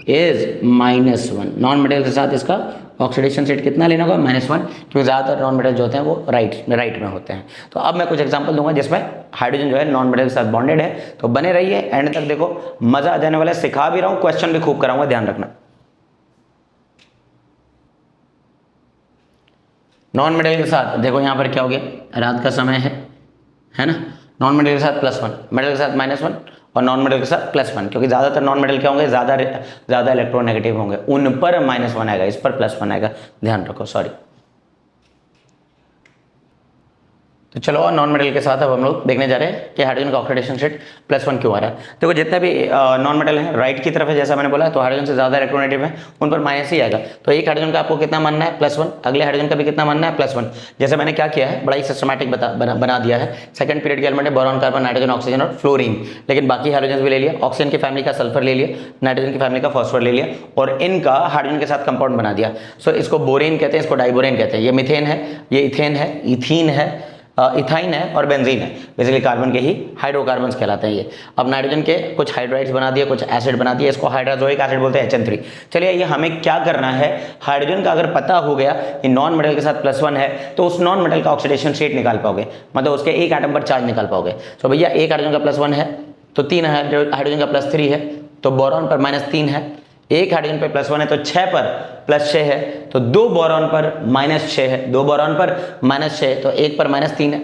is -1। Non metal के साथ इसका ऑक्सीडेशन स्टेट कितना लेना होगा, -1, क्योंकि ज़्यादातर नॉन मेटल जो होते हैं वो राइट में होते हैं। तो अब मैं कुछ एग्जांपल दूंगा जिसमें हाइड्रोजन जो है नॉन मेटल के साथ बॉन्डेड है। तो बने रहिए एंड तक, देखो मजा आ जाने वाला है, सिखा भी रहा हूँ, क्वेश्चन भी खूब कराऊंगा, ध्यान रखना। नॉन मेटल के साथ देखो यहाँ पर क्या हो गया, रात का समय है ना, नॉन मेटल के साथ +1, मेटल के साथ -1 और नॉन मेटल के साथ +1, क्योंकि ज़्यादातर नॉन मेटल क्या होंगे, ज़्यादा इलेक्ट्रोनेगेटिव होंगे, उन पर -1 आएगा, इस पर +1 आएगा, ध्यान रखो, सॉरी। तो चलो नॉन मेटल के साथ अब हम लोग देखने जा रहे हैं कि हाइड्रोजन का ऑक्सीडेशन स्टेट +1 क्यों आ रहा है। देखो जितने भी नॉन मेटल हैं राइट की तरफ है, जैसा मैंने बोला, तो हाइड्रोजन से ज़्यादा इलेक्ट्रोनेगेटिव है, उन पर माइनस ही आएगा। तो एक हाइड्रोजन का आपको कितना मानना है, +1, अगले हाइड्रोजन का भी कितना मानना है, +1। जैसे मैंने क्या किया है, बड़ा ही सिस्टमैटिक बना दिया है। सेकंड पीरियड के एलिमेंट है बोरॉन, कार्बन, नाइट्रोजन, ऑक्सीजन और फ्लोरीन, लेकिन बाकी हाइड्रोजन भी ले लिया, ऑक्सीजन की फैमिली का सल्फर ले लिया, नाइट्रोजन की फैमिली का फॉस्फोर ले लिया और इनका हाइड्रोजन के साथ कंपाउंड बना दिया। सो इसको बोरेन कहते हैं, इसको डाइबोरेन कहते हैं। ये मिथेन है, ये इथेन है, इथीन है, इथाइन है और बेंजीन है। बेसिकली कार्बन के ही हाइड्रोकार्बन्स कहलाते हैं ये। अब नाइट्रोजन के कुछ हाइड्राइड्स बना दिए, कुछ एसिड बना दिए, इसको हाइड्रोजोइक एसिड बोलते हैं, HN3। चलिए ये हमें क्या करना है, हाइड्रोजन का अगर पता हो गया कि नॉन मेटल के साथ +1 है तो उस नॉन मेटल का ऑक्सीडेशन स्टेट निकाल पाओगे, मतलब उसके एक एटम पर चार्ज निकाल पाओगे। तो भैया एक हाइड्रोजन का +1 है तो 3 हाइड्रोजन का +3 है, तो बोरॉन पर -3 है, एक हाइड्रोजन पर +1 है तो 6 पर +6 है, तो 2 बोरॉन पर -6 है, 2 बोरॉन पर -6 तो 1 पर -3 है।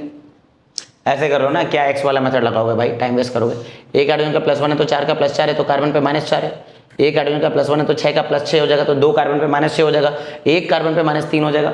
ऐसे करो ना, क्या एक्स वाला मेथड लगाओगे भाई, टाइम वेस्ट करोगे। एक हाइड्रोजन का +1 है तो 4 का +4 है, तो कार्बन पे -4 है। एक हाइड्रोजन का +1 है तो 6 का +6 हो जाएगा, तो 2 कार्बन पे -6 हो जाएगा, एक कार्बन पे -3 हो जाएगा।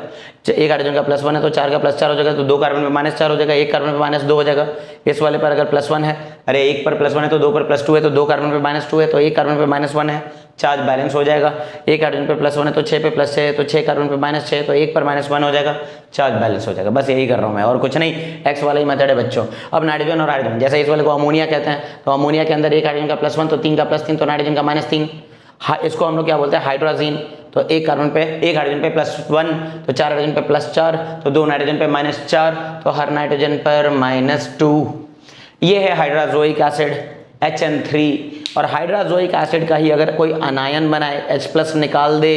एक हाइड्रोजन का +1 है तो 4 का +4 हो जाएगा, तो 2 कार्बन पे -4 हो जाएगा, एक कार्बन पे -2 हो जाएगा। इस वाले पर अगर +1 है, अरे एक पर +1 है तो 2 पर +2 है, तो 2 कार्बन पे -2 है, तो एक कार्बन पे -1 है, चार्ज बैलेंस हो जाएगा। एक हाइड्रोजन पे +1 है तो 6 पे +6 है, तो 6 कार्बन पे -6 है, तो 1 पर -1 हो जाएगा, चार्ज बैलेंस हो जाएगा। बस यही कर रहा हूँ मैं, और कुछ नहीं, एक्स वाला ही मेथड है बच्चों। अब नाइट्रोजन और हाइड्रोजन, जैसे इस वाले को अमोनिया कहते हैं, तो अमोनिया के अंदर एक हाइड्रोजन का +1 तो 3 का +3, तो नाइट्रोजन का -3। इसको हम लोग क्या बोलते हैं, हाइड्रोजीन। तो एक कार्बन पे, एक हाइड्रोजन पे +1 तो 4 हाइड्रोजन पे +4, तो 2 नाइट्रोजन पे -4, तो हर नाइट्रोजन पर -2। ये है हाइड्रोजोइक एसिड HN3। और हाइड्रोजोइक एसिड का ही अगर कोई अनायन बनाए, H+ निकाल दे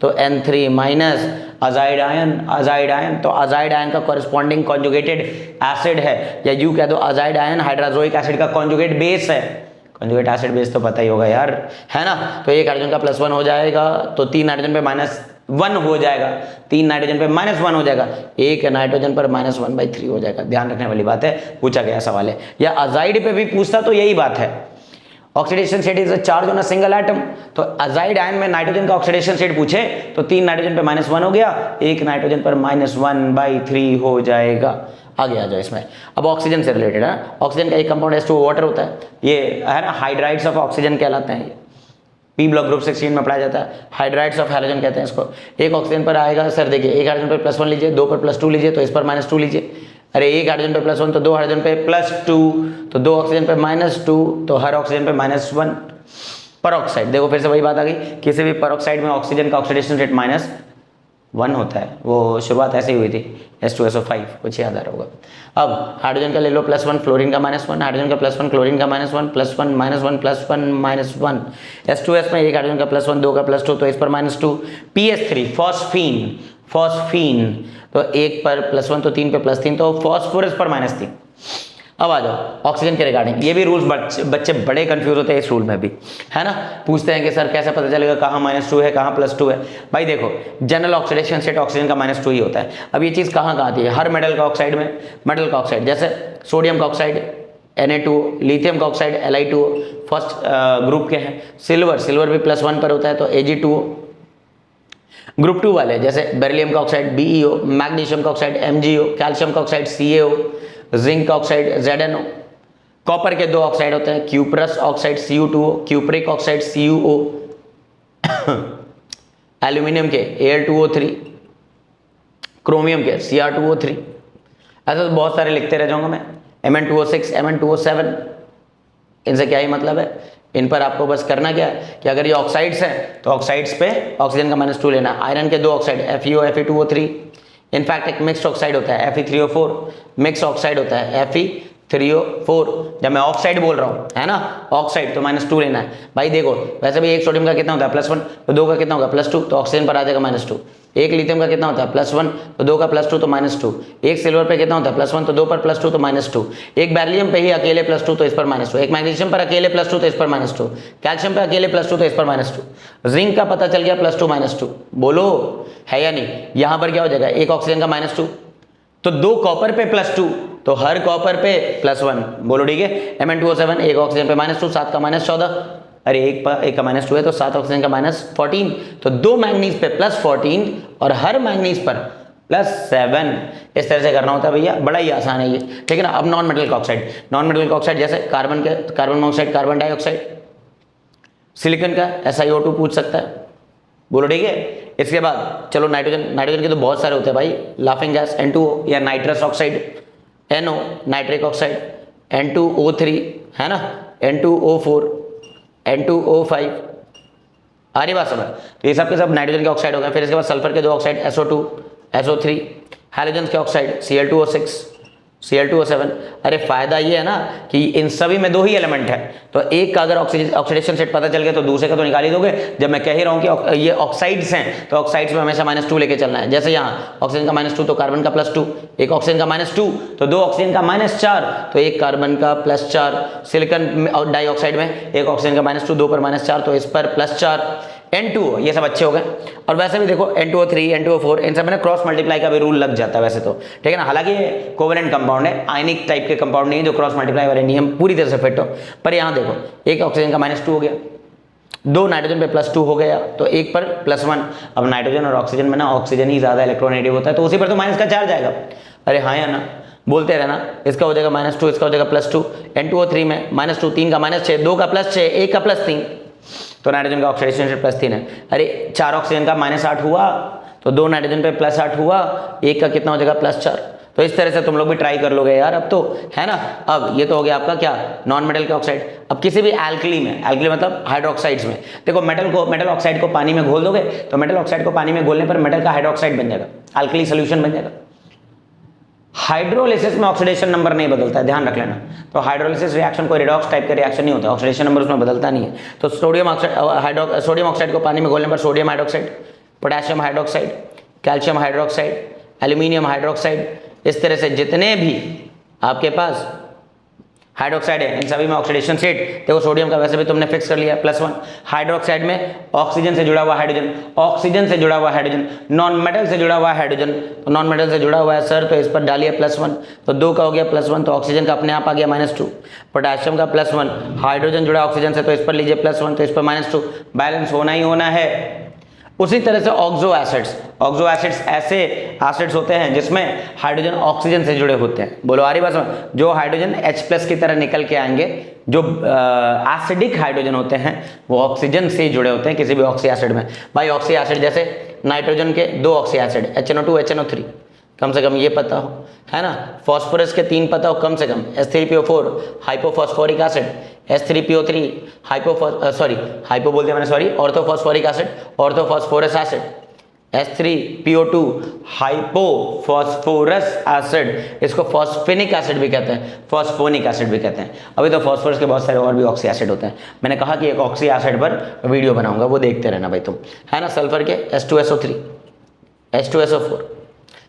तो N3- अजाइड आयन, तो अजाइड आयन का कॉरेस्पॉन्डिंग कॉन्जुगेटेड एसिड है, या यूं कह दो अजाइड आयन हाइड्रोजोइक एसिड का कॉन्जुगेट बेस है। कॉन्जुगेट एसिड बेस तो पता ही होगा यार, है ना। तो एक हाइड्रोजन का +1 हो जाएगा तो 3 नाइट्रोजन पे -1 हो जाएगा, 3 नाइट्रोजन पे -1 हो जाएगा, एक नाइट्रोजन पर -1/3 हो जाएगा। ध्यान रखने वाली बात है, पूछा गया सवाल है। या अजाइड पे भी पूछता तो यही बात है, oxidation state is a charge on a single atom. तो अजाइड आयन में नाइट्रोजन का ऑक्सीडेशन स्टेट पूछे तो 3 नाइट्रोजन पे -1 हो गया, एक नाइट्रोजन पर -1/3 हो जाएगा। आगे आ जाओ इसमें। अब ऑक्सीजन से रिलेटेड है, ऑक्सीजन का एक कंपाउंड H2O वाटर होता है, ये है ना, हाइड्राइड्स ऑफ ऑक्सीजन कहलाते हैं। पी ब्लॉक ग्रुप 16 में पढ़ाया जाता है, हाइड्राइड्स ऑफ हैलोजन कहते हैं इसको। एक ऑक्सीजन पर आएगा सर, देखिए एक हाइड्रोजन पर +1 लीजिए, 2 पर +2 लीजिए तो इस पर -2 लीजिए। अरे एक हाइड्रोजन पे +1 तो 2 हाइड्रोजन पे +2 तो 2 ऑक्सीजन पे -2 तो हर ऑक्सीजन पे -1। परऑक्साइड देखो फिर से वही बात आ गई, किसी भी परऑक्साइड में ऑक्सीजन का ऑक्सीडेशन रेट -1 होता है। वो शुरुआत ऐसे ही हुई थी H2SO5, कुछ याद आ रहा होगा। अब हाइड्रोजन का ले लो +1, फ्लोरीन का -1, हाइड्रोजन का +1, क्लोरीन का -1, +1 -1 +1 -1। H2S में एक हाइड्रोजन का +1, 2 का +2 तो इस पर -2। PS3 फॉस्फीन, फॉस्फीन तो 1 पर +1 तो 3 पे +3 तो फॉस्फोरस पर -3। अब आ जाओ ऑक्सीजन के रिगार्डिंग, ये भी रूल्स बच्चे बड़े कंफ्यूज होते हैं इस रूल में भी, है ना। पूछते हैं कि सर कैसे पता चलेगा कहाँ -2 है कहाँ +2 है। भाई देखो जनरल ऑक्सीडेशन स्टेट ऑक्सीजन का -2 ही होता है। अब ये चीज़ कहाँ आती है, हर मेटल का ऑक्साइड में, मेटल का ऑक्साइड जैसे सोडियम का ऑक्साइड Na2, लिथियम का ऑक्साइड Li2 फर्स्ट ग्रुप के हैं। सिल्वर भी +1 पर होता है तो Ag2। ग्रुप 2 वाले जैसे बेरिलियम का ऑक्साइड BeO, मैग्नीशियम का ऑक्साइड MgO, कैल्शियम का ऑक्साइड CaO, जिंक का ऑक्साइड ZnO। कॉपर के 2 ऑक्साइड होते हैं, cuprous oxide Cu2O, cupric oxide CuO। Aluminium के Al2O3, क्रोमियम के Cr2O3। ऐसा तो बहुत सारे लिखते रह जाऊंगा मैं, Mn2O6, Mn2O7। इनसे क्या ही मतलब है, इन पर आपको बस करना क्या है कि अगर ये ऑक्साइड्स हैं तो ऑक्साइड्स पे ऑक्सीजन का -2 लेना है। आयरन के 2 ऑक्साइड FeO, Fe2O3। इनफैक्ट एक मिक्स्ड ऑक्साइड होता है Fe3O4, मिक्स ऑक्साइड होता है Fe3O4। जब मैं ऑक्साइड बोल रहा हूँ, है ना, ऑक्साइड तो -2 लेना है। भाई देखो वैसे भी एक सोडियम का कितना होता है +1 तो 2 का कितना होगा +2 तो ऑक्सीजन पर आ जाएगा -2। एक लिथियम का कितना होता है +1 तो 2 का +2 तो -2। एक सिल्वर पे कितना होता है +1 तो 2 पर +2 तो -2। एक बेरिलियम पे ही अकेले +2 तो इस पर -2। एक मैग्नीशियम पर अकेले +2 तो इस पर -2। कैल्शियम पे अकेले +2 तो इस पर -2। जिंक का पता चल गया +2 -2, बोलो है या नहीं। यहाँ पर क्या हो जाएगा, एक ऑक्सीजन का -2 तो 2 कॉपर पे +2 तो हर कॉपर पे +1, बोलो ठीक है। Mn2O7 एक ऑक्सीजन पे -2, 7 का -14। अरे एक का -2 है तो 7 ऑक्सीजन का -14 तो 2 मैंगनीज पे +14 और हर मैंगनीज पर +7। इस तरह से करना होता है भैया, बड़ा ही आसान है ये, ठीक है ना। अब नॉन मेटल का ऑक्साइड, नॉन मेटल का ऑक्साइड जैसे carbon monoxide, carbon dioxide. Silicon का SiO2 पूछ सकता है, बोलो ठीक है। इसके बाद चलो नाइट्रोजन के तो बहुत सारे होते हैं भाई, लाफिंग गैस N2O या nitrous oxide NO, nitric oxide N2O3, है ना, N2O4, N2O5। आ रही बात समझ, तो ये सब के सब नाइट्रोजन के ऑक्साइड हो गए। फिर इसके बाद सल्फर के 2 ऑक्साइड SO2, SO3, हैलोजन के ऑक्साइड Cl2O6, Cl2O7। अरे फायदा ये है ना कि इन सभी में 2 ही एलिमेंट है तो एक का अगर ऑक्सीडेशन सेट पता चल गया तो दूसरे का तो निकाल ही दोगे। जब मैं कह ही रहा हूँ कि ये ऑक्साइड्स हैं तो ऑक्साइड्स में हमेशा -2 लेके चलना है। जैसे यहाँ ऑक्सीजन का -2 तो कार्बन का +2, एक ऑक्सीजन का -2 तो 2 ऑक्सीजन का -4 तो एक कार्बन का +4। सिलिकॉन डाइऑक्साइड में एक ऑक्सीजन का -2, 2 पर -4 तो इस पर +4। N2O ये सब अच्छे हो गए। और वैसे भी देखो N2O3, N2O4 इन सब में क्रॉस मल्टीप्लाई का भी रूल लग जाता है वैसे तो, ठीक है ना। हालांकि ये कोवेलेंट कंपाउंड है, आयनिक टाइप के कंपाउंड नहीं है जो क्रॉस मल्टीप्लाई वाले नियम पूरी तरह से फिट हो। पर यहाँ देखो एक ऑक्सीजन का -2 हो गया, 2 नाइट्रोजन पे +2 हो गया तो एक पर +1। अब नाइट्रोजन और ऑक्सीजन में ना ऑक्सीजन ही ज्यादा इलेक्ट्रोनेगेटिव होता है तो उसी पर तो माइनस का चार्ज आएगा। अरे हाँ या ना, बोलते रहना। इसका हो जाएगा -2, इसका हो जाएगा +2। N2O3 में -2, 3 का -6, 2 का +6, 1 का +3 तो नाइट्रोजन का ऑक्सीडेशन रेट +3 है। अरे 4 ऑक्सीजन का -8 हुआ तो 2 नाइट्रोजन पे +8 हुआ, एक का कितना हो जाएगा +4। तो इस तरह से तुम लोग भी ट्राई कर लोगे यार अब तो, है ना। अब ये तो हो गया आपका क्या, नॉन मेटल के ऑक्साइड। अब किसी भी एल्कली में, एल्कली मतलब हाइड्रोक्साइड्स में, देखो मेटल ऑक्साइड को पानी में घोल दोगे तो मेटल ऑक्साइड को पानी में घोलने पर मेटल का हाइड्रोक्साइड बन जाएगा, अल्कली सोल्यूशन बन जाएगा। हाइड्रोलिसिस में ऑक्सीडेशन नंबर नहीं बदलता है, ध्यान रख लेना। तो हाइड्रोलिसिस रिएक्शन कोई रिडॉक्स टाइप का रिएक्शन नहीं होता, ऑक्सीडेशन नंबर उसमें बदलता नहीं है। तो सोडियम ऑक्साइड को पानी में घोलने पर sodium hydroxide, potassium hydroxide, calcium hydroxide, aluminium hydroxide, इस तरह से जितने भी आपके पास हाइड्रोक्साइड है इन सभी में ऑक्सीडेशन स्टेट देखो। सोडियम का वैसे भी तुमने फिक्स कर लिया +1। हाइड्रोक्साइड में ऑक्सीजन से जुड़ा हुआ हाइड्रोजन, ऑक्सीजन से जुड़ा हुआ हाइड्रोजन, नॉन मेटल से जुड़ा हुआ हाइड्रोजन, तो नॉन मेटल से जुड़ा हुआ है सर तो इस पर डालिए +1 तो 2 का हो गया +1 तो ऑक्सीजन का अपने आप आ गया -2। पोटेशियम का +1, हाइड्रोजन जुड़ा ऑक्सीजन से तो इस पर लीजिए +1 तो इस पर -2। बैलेंस होना ही होना है। उसी तरह से ऑक्सो एसिड्स ऐसे एसिड्स होते हैं जिसमें हाइड्रोजन ऑक्सीजन से जुड़े होते हैं। बोलो आ रही बात समझ? जो हाइड्रोजन H+ की तरह निकल के आएंगे, जो एसिडिक हाइड्रोजन होते हैं वो ऑक्सीजन से जुड़े होते हैं किसी भी ऑक्सी एसिड में। भाई ऑक्सी एसिड जैसे नाइट्रोजन के 2 ऑक्सी एसिड HNO2 HNO3 कम से कम ये पता हो, है ना। फॉस्फोरस के 3 पता हो कम से कम, H3PO4 hypophosphoric acid, H3PO3 orthophosphoric acid, orthophosphorous acid, H3PO2 hypophosphorous acid, इसको फॉस्फेनिक एसिड भी कहते हैं, फॉस्फोनिक एसिड भी कहते हैं। अभी तो फॉस्फोरस के बहुत सारे और भी ऑक्सी एसिड होते हैं। मैंने कहा कि एक ऑक्सी एसिड पर वीडियो बनाऊंगा, वो देखते रहना भाई तुम, है ना। सल्फर के H2SO3 H2SO4,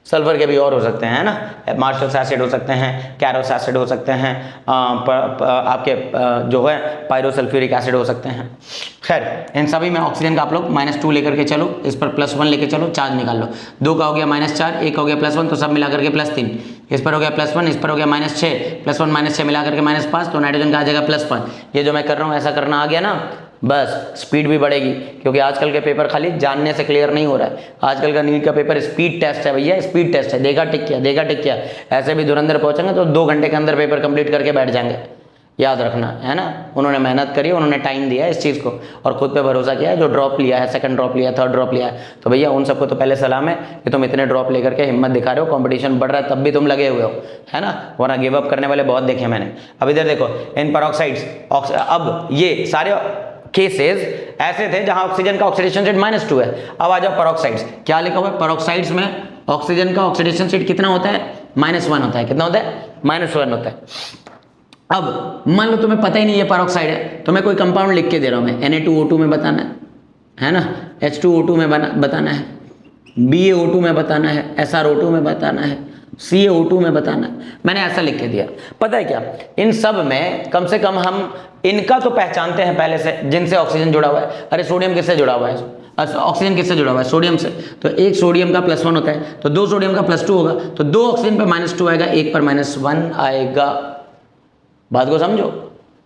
सल्फर के भी और हो सकते हैं, है ना। मार्शल्स एसिड हो सकते हैं, कैरोस एसिड हो सकते हैं, आपके जो है पायरोसल्फ्यूरिक एसिड हो सकते हैं। खैर इन सभी में ऑक्सीजन का आप लोग -2 लेकर के चलो, इस पर +1 लेकर चलो, चार्ज निकाल लो। 2 का हो गया -4, 1 हो गया +1, तो सब मिला करके +3, इस पर हो गया +1, इस पर हो गया -6, +1 -6 मिला करके -5, तो नाइट्रोजन का आ जाएगा +5। ये जो मैं कर रहा हूँ ऐसा करना आ गया ना, बस स्पीड भी बढ़ेगी, क्योंकि आजकल के पेपर खाली जानने से क्लियर नहीं हो रहा है। आजकल का नीट का पेपर स्पीड टेस्ट है भैया, स्पीड टेस्ट है, देखा टिक किया। ऐसे भी धुरंधर पहुंचेंगे तो 2 घंटे के अंदर पेपर कंप्लीट करके बैठ जाएंगे, याद रखना, है ना। उन्होंने मेहनत करी, उन्होंने टाइम दिया है इस चीज़ को, और खुद पे भरोसा किया है। जो ड्रॉप लिया है, सेकंड ड्रॉप लिया है, थर्ड ड्रॉप लिया है, तो भैया उन सबको तो पहले सलाम है कि तुम इतने ड्रॉप लेकर के हिम्मत दिखा रहे हो, कंपटीशन बढ़ रहा है तब भी तुम लगे हुए हो, है ना। वरना गिव अप करने वाले बहुत देखे मैंने। अब इधर देखो, इन पेरोक्साइड्स, अब ये सारे केसेस ऐसे थे जहां ऑक्सीजन का ऑक्सीडेशन रेट -2 है। अब आ जाओ पेरोक्साइड्स, क्या लिखा हुआ है पेरोक्साइड्स में? ऑक्सीजन का ऑक्सीडेशन रेट कितना होता है? -1 होता है। कितना होता है? -1 होता है। अब मान लो तुम्हें पता ही नहीं ये पेरोक्साइड है, तो मैं कोई कंपाउंड लिख के दे रहा हूं, मैं Na2O2 में बताना है ना, H2O2 में बताना है, BaO2 में बताना है, SrO2 में बताना है, CaO2 में बताना है। मैंने ऐसा लिख के दिया। पता है क्या, इन सब में कम से कम हम इनका तो पहचानते हैं पहले से, जिनसे ऑक्सीजन जुड़ा हुआ है। अरे सोडियम किससे जुड़ा हुआ है? ऑक्सीजन किससे जुड़ा हुआ है? सोडियम से। तो एक सोडियम का +1 होता है, तो 2 सोडियम का +2 होगा, तो 2 ऑक्सीजन पे -2 आएगा, 1 पर -1 आएगा। बात को समझो,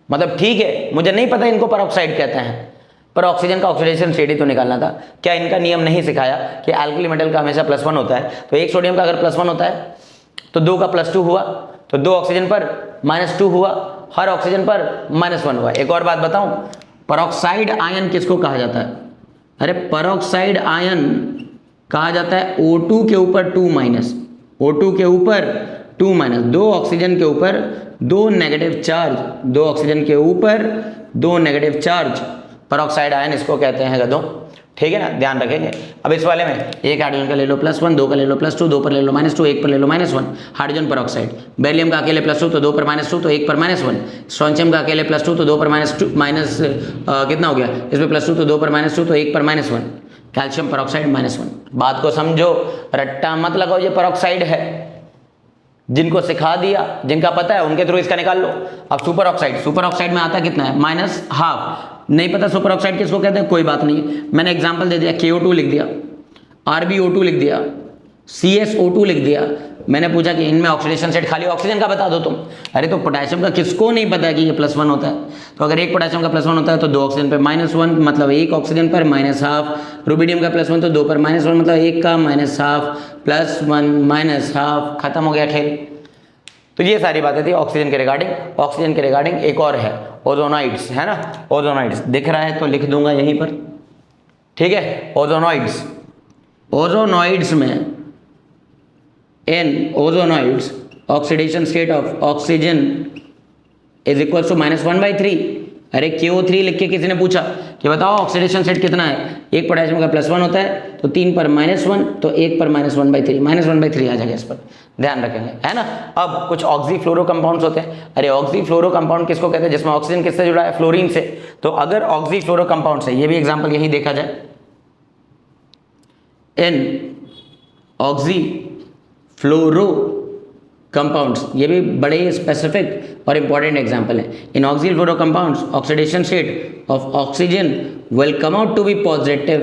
मतलब ठीक है, मुझे नहीं पता इनको पेरोक्साइड कहते हैं, पर ऑक्सीजन का ऑक्सीडेशन रेट ही तो निकालना था। क्या इनका नियम नहीं सिखाया कि एल्कली मेटल का हमेशा +1 होता है? तो एक सोडियम का अगर +1 होता है तो 2 का +2 हुआ, तो 2 ऑक्सीजन पर -2 हुआ, हर ऑक्सीजन पर -1 हुआ। एक और बात बताऊं, पेरोक्साइड आयन किसको कहा जाता है? अरे पेरोक्साइड आयन कहा जाता है O2 के ऊपर 2-, O2 के ऊपर 2-, 2 ऑक्सीजन के ऊपर 2 नेगेटिव चार्ज, 2 ऑक्सीजन के ऊपर 2 नेगेटिव चार्ज, पेरोक्साइड आयन इसको कहते हैं गधों। ठीक है ना, ध्यान रखेंगे। अब इस वाले में एक हाइड्रोजन का ले लो +1, 2 का ले लो +2, 2 पर ले लो -2, 1 पर ले लो -1, हाइड्रोजन पेरोक्साइड। बेरिलियम का अकेले +2 तो 2 पर -2 तो 1 पर -1, स्ट्रोंशियम का अकेले +2 तो 2 पर कितना हो गया, इसमें +2 तो 2 पर -2 तो 1 पर -1, कैल्शियम पेरोक्साइड -1। बात को समझो, रट्टा मत लगाओ ये पेरोक्साइड है। जिनको सिखा दिया, जिनका पता है उनके थ्रू इसका निकाल लो। अब सुपर ऑक्साइड में आता कितना है? -1/2। नहीं पता सुपर ऑक्साइड किसको कहते हैं, कोई बात नहीं, मैंने एग्जांपल दे दिया, KO2 लिख दिया, RbO2 लिख दिया, CSO2 लिख दिया। मैंने पूछा कि इनमें ऑक्सीडेशन रेट खाली ऑक्सीजन का बता दो तुम। अरे तो पोटेशियम का किसको नहीं पता है कि ये +1 होता है? तो अगर एक पोटेशियम का +1 होता है तो 2 ऑक्सीजन पे -1, मतलब 1 ऑक्सीजन पर -1/2। रुबिडियम का +1 तो 2 पर -1, मतलब 1 का -1/2 +1 -1/2, खत्म हो गया खेल। तो ये सारी बातें थी ऑक्सीजन के रिगार्डिंग। एक और है ओजोनॉइड्स, है ना। ओजोनॉइड्स दिख रहा है तो लिख दूंगा यहीं पर, ठीक है। ओजोनॉइड्स में in ozonides oxidation state of oxygen is equal to -1/3। अरे KO3 लिख के किसी ने पूछा कि बताओ ऑक्सीडेशन स्टेट कितना है? एक पोटेशियम का +1 होता है तो 3 पर -1, तो 1 पर -1/3, -1/3 आ जाएगा। इस पर ध्यान रखेंगे, है ना। अब कुछ ऑक्सीफ्लोरो कंपाउंड्स होते हैं। अरे ऑक्सीफ्लोरो कंपाउंड किसको कहते हैं? जिसमें ऑक्सीजन किससे जुड़ा है? फ्लोरीन से। तो अगर ऑक्सीफ्लोरो कंपाउंड से, ये भी एग्जाम्पल यही देखा जाए, इन ऑक्सीफ्लोरो कंपाउंड्स, ये भी बड़े स्पेसिफिक और इंपॉर्टेंट एग्जाम्पल है। In oxyfluoro compounds oxidation state of oxygen will come out to be positive,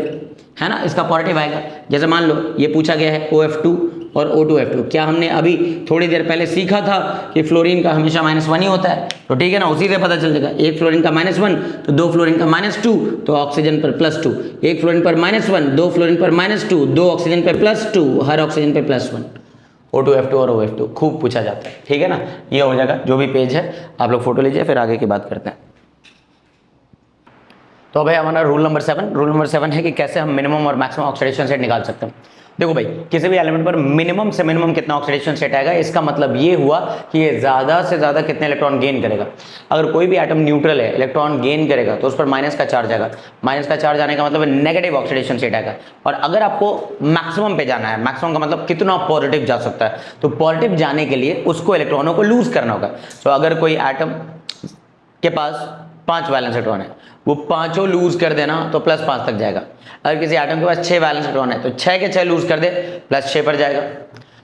है ना, इसका पॉजिटिव आएगा। जैसे मान लो ये पूछा गया है OF2 और O2F2, क्या हमने अभी थोड़ी देर पहले सीखा था कि फ्लोरीन का हमेशा -1 ही होता है, तो ठीक है ना, उसी से पता चल जाएगा। एक फ्लोरीन का -1 तो दो फ्लोरीन का -2 तो ऑक्सीजन पर +2, एक फ्लोरीन पर -1 दो फ्लोरीन पर -2 दो ऑक्सीजन पर +2 हर ऑक्सीजन पर +1। O2F2 और OF2 खूब पूछा जाता है, ठीक है ना। ये हो जाएगा, जो भी पेज है आप लोग फोटो लीजिए, फिर आगे की बात करते हैं। तो भाई हमारा रूल नंबर 7 है कि कैसे हम मिनिमम और मैक्सिमम ऑक्सीडेशन स्टेट निकाल सकते हैं। देखो भाई, किसी भी एलिमेंट पर मिनिमम से मिनिमम कितना ऑक्सीडेशन स्टेट आएगा, इसका मतलब ये हुआ कि ये ज़्यादा से ज़्यादा कितने इलेक्ट्रॉन गेन करेगा। अगर कोई भी एटम न्यूट्रल है, इलेक्ट्रॉन गेन करेगा तो उस पर माइनस का चार्ज आएगा। माइनस का चार्ज आने का मतलब नेगेटिव ऑक्सीडेशन स्टेट आएगा। और अगर आपको मैक्सिमम पे जाना है, मैक्सिमम का मतलब कितना पॉजिटिव जा सकता है, तो पॉजिटिव जाने के लिए उसको इलेक्ट्रॉनों को लूज करना होगा। तो अगर कोई एटम के पास 5 वैलेंस इलेक्ट्रॉन है, वो पांचों लूज कर देना तो +5 तक जाएगा। अगर किसी एटम के पास 6 वैलेंस इलेक्ट्रॉन है तो 6 के 6 लूज कर दे +6 पर जाएगा।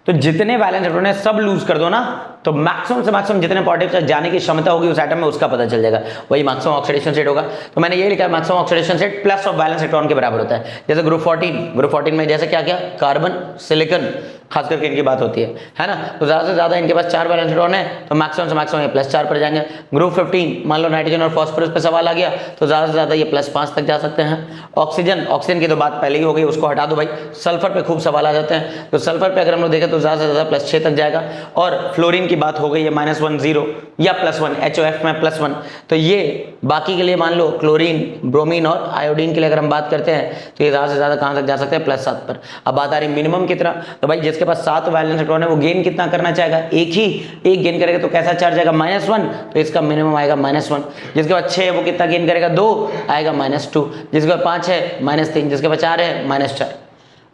तो जितने वैलेंस इलेक्ट्रॉन है सब लूज कर दो ना, तो मैक्सिमम से मैक्सिमम जितने पॉजिटिव तक जाने की क्षमता होगी उस एटम में, उसका पता चल जाएगा, वही मैक्सिमम ऑक्सीडेशन स्टेट होगा। तो मैंने ये लिखा, maximum oxidation state plus of valence electron के बराबर होता है। जैसे ग्रुप 14 में जैसे क्या क्या, कार्बन, सिलिकॉन, खास करके इनकी बात होती है ना। तो ज़्यादा से ज़्यादा इनके पास 4 वैलेंस इलेक्ट्रॉन है तो मैक्सिमम से मैक्सिमम ये +4 पर जाएंगे। ग्रुप 15 मान लो नाइट्रोजन और फॉस्फोरस पे सवाल आ गया तो ज़्यादा से ज़्यादा ये +5 तक जा सकते हैं। ऑक्सीजन की तो बात पहले ही हो गई, उसको हटा दो भाई। सल्फर पे खूब सवाल आ जाते हैं, तो सल्फर पे अगर हम लोग देखें तो ज़्यादा से ज़्यादा +6 तक जाएगा। और फ्लोरीन की बात हो गई है -1 0 या +1, HOF में +1। तो ये बाकी के लिए मान लो क्लोरीन, ब्रोमीन और आयोडीन के लिए अगर हम बात करते हैं तो ये ज़्यादा से ज़्यादा कहाँ तक जा सकते हैं, +7 पर। अब बात आ रही मिनिमम कितना, तो भाई जिसके पास 7 वैलेंस इलेक्ट्रॉन है वो गेन कितना करना चाहेगा, एक गेन करेगा तो कैसा चार्ज आएगा, -1, तो इसका मिनिमम आएगा -1। जिसके पास 6 है वो कितना गेन करेगा, 2 आएगा -2। जिसके पास 5 है -3, जिसके पास 4 है -4।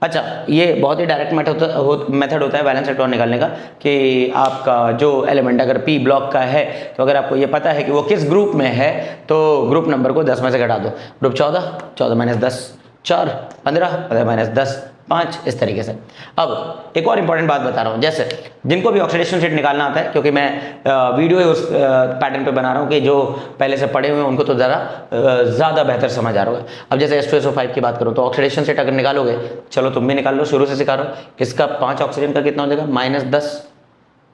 अच्छा, ये बहुत ही डायरेक्ट मेथड होता है वैलेंस इलेक्ट्रॉन निकालने का, कि आपका जो एलिमेंट अगर P ब्लॉक का है तो अगर आपको ये पता है कि वो किस ग्रुप में है तो ग्रुप नंबर को 10 में से घटा दो। ग्रुप 14 -10, 4 15 -10, 5, इस तरीके से। अब एक और इंपॉर्टेंट बात बता रहा हूँ, जैसे जिनको भी ऑक्सीडेशन स्टेट निकालना आता है, क्योंकि मैं वीडियो ही उस पैटर्न पे बना रहा हूँ कि जो पहले से पढ़े हुए हैं उनको तो ज़्यादा बेहतर समझ आ रहा होगा। अब जैसे H2SO5 की बात करूँ तो ऑक्सीडेशन स्टेट अगर निकालोगे, चलो तुम भी निकाल लो, शुरू से सिखा रहा हूँ। इसका 5 ऑक्सीजन का कितना हो जाएगा, -10,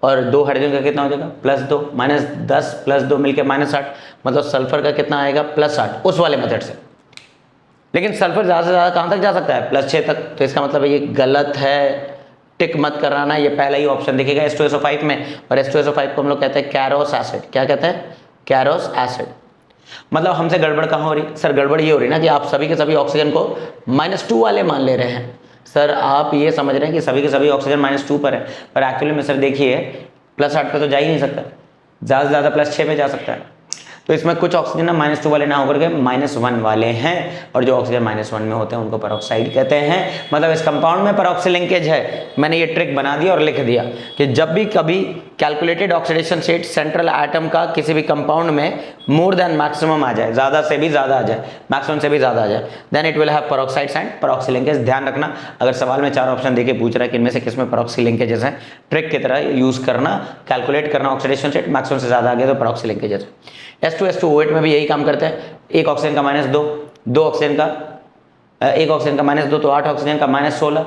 और 2 हाइड्रोजन का कितना हो जाएगा, +2, -10 +2 मिलकर -8, मतलब सल्फर का कितना आएगा, +8, उस वाले मेथड से। लेकिन सल्फर ज़्यादा से ज़्यादा कहाँ तक जा सकता है, +6 तक। तो इसका मतलब ये गलत है, टिक मत कराना, ये पहला ही ऑप्शन दिखेगा H2SO5 में। और H2SO5 को हम लोग कहते हैं कैरोस एसिड। क्या कहते हैं, कैरोस एसिड। मतलब हमसे गड़बड़ कहाँ हो रही, सर गड़बड़ ये हो रही ना कि आप सभी के सभी ऑक्सीजन को -2 वाले मान ले रहे हैं। सर आप ये समझ रहे हैं कि सभी के सभी ऑक्सीजन -2 पर है, पर एक्चुअली में सर देखिए +8 पर तो जा ही नहीं सकता, ज़्यादा से ज़्यादा +6 पे जा सकता है। तो इसमें कुछ ऑक्सीजन ना -2 वाले ना होकर के -1 वाले हैं, और जो ऑक्सीजन -1 में होते हैं उनको पेरोक्साइड कहते हैं। मतलब इस कंपाउंड में पेरोक्सी लिंकेज है। मैंने ये ट्रिक बना दिया और लिख दिया कि जब भी कभी calculated oxidation state central atom का किसी भी कंपाउंड में मोर देन मैक्सिमम आ जाए, ज़्यादा से भी ज़्यादा आ जाए, मैक्सिमम से भी ज़्यादा आ जाए, then it will have peroxides and peroxy linkage. ध्यान रखना, अगर सवाल में 4 ऑप्शन देके पूछ रहा है कि इनमें से किस में पेरोक्सी लिंकेजेस हैं, ट्रिक की तरह यूज़ करना, कैलकुलेट करना ऑक्सीडेशन स्टेट, मैक्सिमम से ज़्यादा आ गया तो पेरोक्सी लिंकेजेस है। H2SO8 में भी यही काम करते हैं। एक ऑक्सीजन का -2, दो ऑक्सीजन का एक ऑक्सीजन का -2 तो 8 ऑक्सीजन का -16,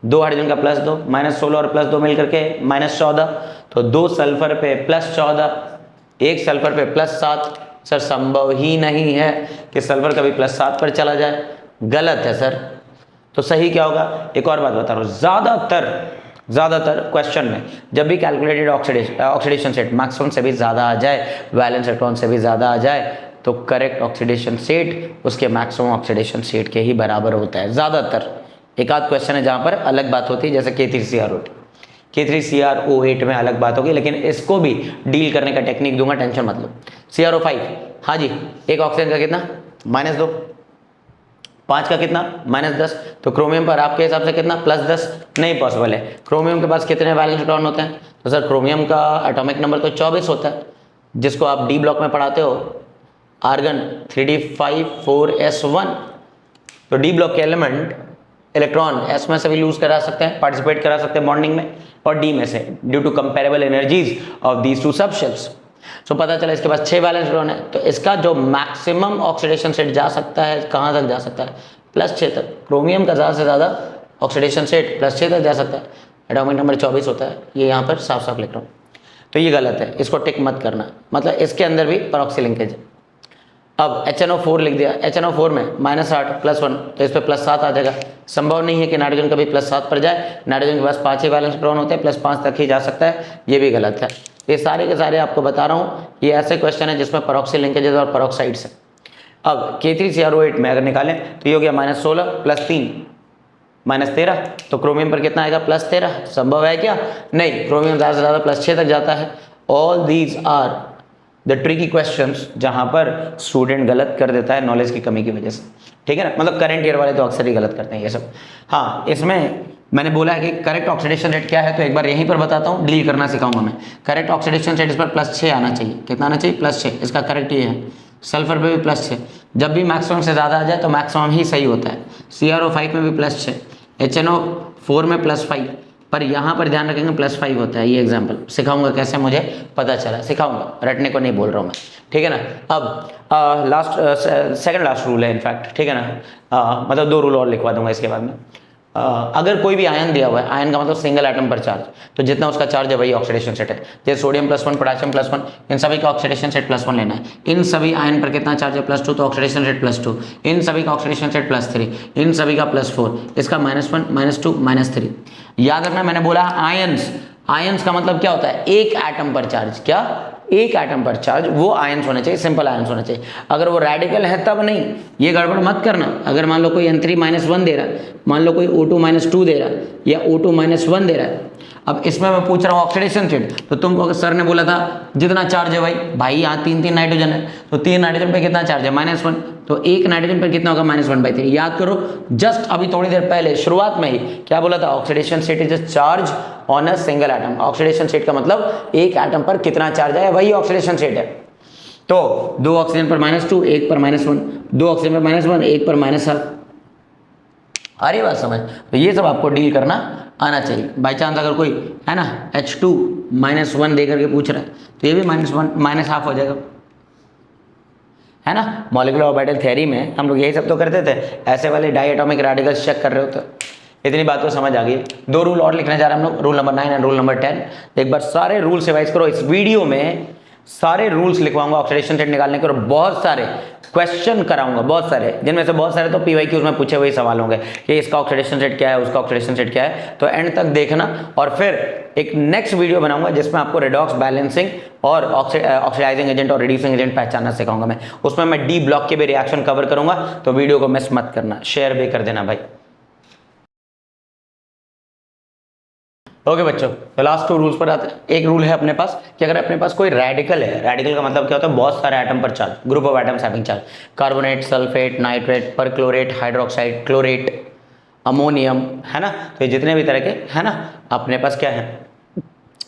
2 हाइड्रोजन का +2, -16 और +2 मिलकर के -14, तो 2 सल्फर पे +14, 1 सल्फर पे +7। सर संभव ही नहीं है कि सल्फर कभी +7 पर चला जाए, गलत है सर। तो सही क्या होगा, एक और बात बता रहा हूँ, ज़्यादातर क्वेश्चन में जब भी कैलकुलेटेड ऑक्सीडेशन स्टेट मैक्सिमम से भी ज़्यादा आ जाए, वैलेंस इलेक्ट्रॉन से भी ज़्यादा आ जाए, तो करेक्ट ऑक्सीडेशन स्टेट उसके मैक्सिमम ऑक्सीडेशन स्टेट के ही बराबर होता है ज़्यादातर। एक आध क्वेश्चन है जहाँ पर अलग बात होती है, जैसे K3CrO8 में अलग बात होगी, लेकिन इसको भी डील करने का टेक्निक दूंगा, टेंशन मत लो। CrO5, हाँ जी, एक ऑक्सीजन का कितना, -2, 5 का कितना, -10, तो क्रोमियम पर आपके हिसाब से कितना, +10, नहीं पॉसिबल है। क्रोमियम के पास कितने वैलेंस इलेक्ट्रॉन होते हैं, तो सर क्रोमियम का एटॉमिक नंबर तो 24 होता है, जिसको आप डी ब्लॉक में पढ़ाते हो, आर्गन 3d5,4s1। तो डी ब्लॉक के एलिमेंट इलेक्ट्रॉन एस में से भी लूज करा सकते हैं, पार्टिसिपेट करा सकते हैं बॉन्डिंग में, और डी में से, due to comparable energies of these two subshells. So पता चला इसके पास 6 वैलेंस इलेक्ट्रॉन है, तो इसका जो मैक्सिमम ऑक्सीडेशन स्टेट जा सकता है, कहाँ तक जा सकता है, +6 तक। क्रोमियम का ज़्यादा से ज़्यादा ऑक्सीडेशन स्टेट +6 तक जा सकता है, एटॉमिक नंबर 24 होता है, ये यहाँ पर साफ साफ लिख रहा हूँ। तो ये गलत है, इसको टिक मत करना, मतलब इसके अंदर भी परऑक्सी लिंकेज है। अब HNO4 लिख दिया, HNO4 में -8 +1, तो इस पर +7 आ जाएगा। संभव नहीं है कि नाइट्रोजन कभी +7 पर जाए, नाइट्रोजन के पास 5 ही वैलेंस इलेक्ट्रॉन होते हैं, +5 तक ही जा सकता है, ये भी गलत है। ये सारे के सारे आपको बता रहा हूँ, ये ऐसे क्वेश्चन है जिसमें परऑक्सी लिंकेजेस और परऑक्साइड्स है। अब K3CrO8 में अगर निकालें तो ये हो गया -16 + 3 -13, तो क्रोमियम पर कितना आएगा +13। संभव है क्या? नहीं, क्रोमियम ज़्यादा से ज़्यादा +6 तक जाता है। All these are the tricky questions जहाँ पर स्टूडेंट गलत कर देता है नॉलेज की कमी की वजह से, ठीक है ना। मतलब करंट ईयर वाले तो अक्सर ही गलत करते हैं ये सब। हाँ, इसमें मैंने बोला है कि करेक्ट ऑक्सीडेशन रेट क्या है, तो एक बार यहीं पर बताता हूँ, डील करना सिखाऊंगा मैं। करेक्ट ऑक्सीडेशन रेट इस पर +6 आना चाहिए। कितना आना चाहिए? +6। इसका करेक्ट ये है। सल्फर पे भी +6, जब भी मैक्सिमम से ज़्यादा आ जाए तो मैक्सिमम ही सही होता है। CrO5 में भी +6, HNO4 में +5, पर यहाँ पर ध्यान रखेंगे +5 होता है। ये एग्जाम्पल सिखाऊंगा कैसे मुझे पता चला, सिखाऊंगा, रटने को नहीं बोल रहा हूँ मैं, ठीक है ना। अब लास्ट सेकंड लास्ट रूल है इनफैक्ट, ठीक है ना। मतलब 2 रूल और लिखवा दूंगा इसके बाद में। अगर कोई भी आयन दिया हुआ है, आयन का मतलब सिंगल एटम पर चार्ज, तो जितना उसका चार्ज है वही ऑक्सीडेशन सेट है। जैसे सोडियम +1, पोटेशियम +1, इन सभी का ऑक्सीडेशन सेट +1 लेना है। इन सभी आयन पर कितना चार्ज है? +2, तो ऑक्सीडेशन सेट +2। इन सभी का ऑक्सीडेशन सेट +3, इन सभी का +4, इसका -1, -2, -3। याद रखना, मैंने बोला आयन्स, आयन्स का मतलब क्या होता है? एक एटम पर चार्ज। क्या? एक एटम पर चार्ज, वो आयन्स होने चाहिए, सिंपल आयन्स होने चाहिए। अगर वो रेडिकल है तब नहीं, ये गड़बड़ मत करना। अगर मान लो कोई N3 -1 दे रहा है, मान लो कोई O2 -2 दे रहा है, या O2 -1 दे रहा है, अब इसमें मैं पूछ रहा हूँ ऑक्सीडेशन स्टेट, तो तुमको अगर सर ने बोला था जितना चार्ज है भाई यहाँ 3 नाइट्रोजन है, तो 3 नाइट्रोजन पे कितना चार्ज है? -1, तो एक नाइट्रोजन पर कितना होगा? -1/3। याद करो, जस्ट अभी थोड़ी देर पहले शुरुआत में ही क्या बोला था? Oxidation state is charge on a single atom. Oxidation state का मतलब एक एटम पर कितना चार्ज है, वही ऑक्सीडेशन स्टेट है। तो 2 ऑक्सीजन पर -2, 1 पर -1, 2 ऑक्सीजन पर -1, 1 पर -1/2। आ रही बात समझ? तो ये सब आपको डील करना आना चाहिए। बाई चांस अगर कोई है ना H2 -1 दे करके पूछ रहा है, तो ये भी -1 -1/2 हो जाएगा, है ना। मॉलिक्यूलर ऑर्बिटल थ्योरी में हम लोग यही सब तो करते थे, ऐसे वाले डायटोमिक रेडिकल्स चेक कर रहे होते। इतनी बात तो समझ आ गई। 2 रूल और लिखने जा रहे हैं हम लोग, rule number 9 and rule number 10। एक बार सारे रूल्स रिवाइज करो। इस वीडियो में सारे रूल्स लिखवाऊंगा ऑक्सीडेशन स्टेट निकालने के, और बहुत सारे क्वेश्चन कराऊंगा, बहुत सारे, जिनमें से बहुत सारे तो PYQs में पूछे हुए सवाल होंगे कि इसका ऑक्सीडेशन स्टेट क्या है, उसका ऑक्सीडेशन स्टेट क्या है। तो एंड तक देखना, और फिर एक नेक्स्ट वीडियो बनाऊंगा जिसमें आपको रेडॉक्स, बैलेंसिंग और ऑक्सीडाइजिंग एजेंट और रिड्यूसिंग एजेंट पहचानना सिखाऊंगा मैं। उसमें मैं डी ब्लॉक के भी रिएक्शन कवर करूंगा, तो वीडियो को मिस मत करना, शेयर भी कर देना भाई। ओके बच्चों, तो लास्ट 2 रूल्स पर आते हैं। एक रूल है अपने पास कि अगर अपने पास कोई रेडिकल है, रेडिकल का मतलब क्या होता है? बहुत सारे एटम पर charge, group of atoms having charge, carbonate, sulphate, nitrate, perchlorate, hydroxide, chlorate, ammonium, है ना। तो ये जितने भी तरह के है ना अपने पास क्या है?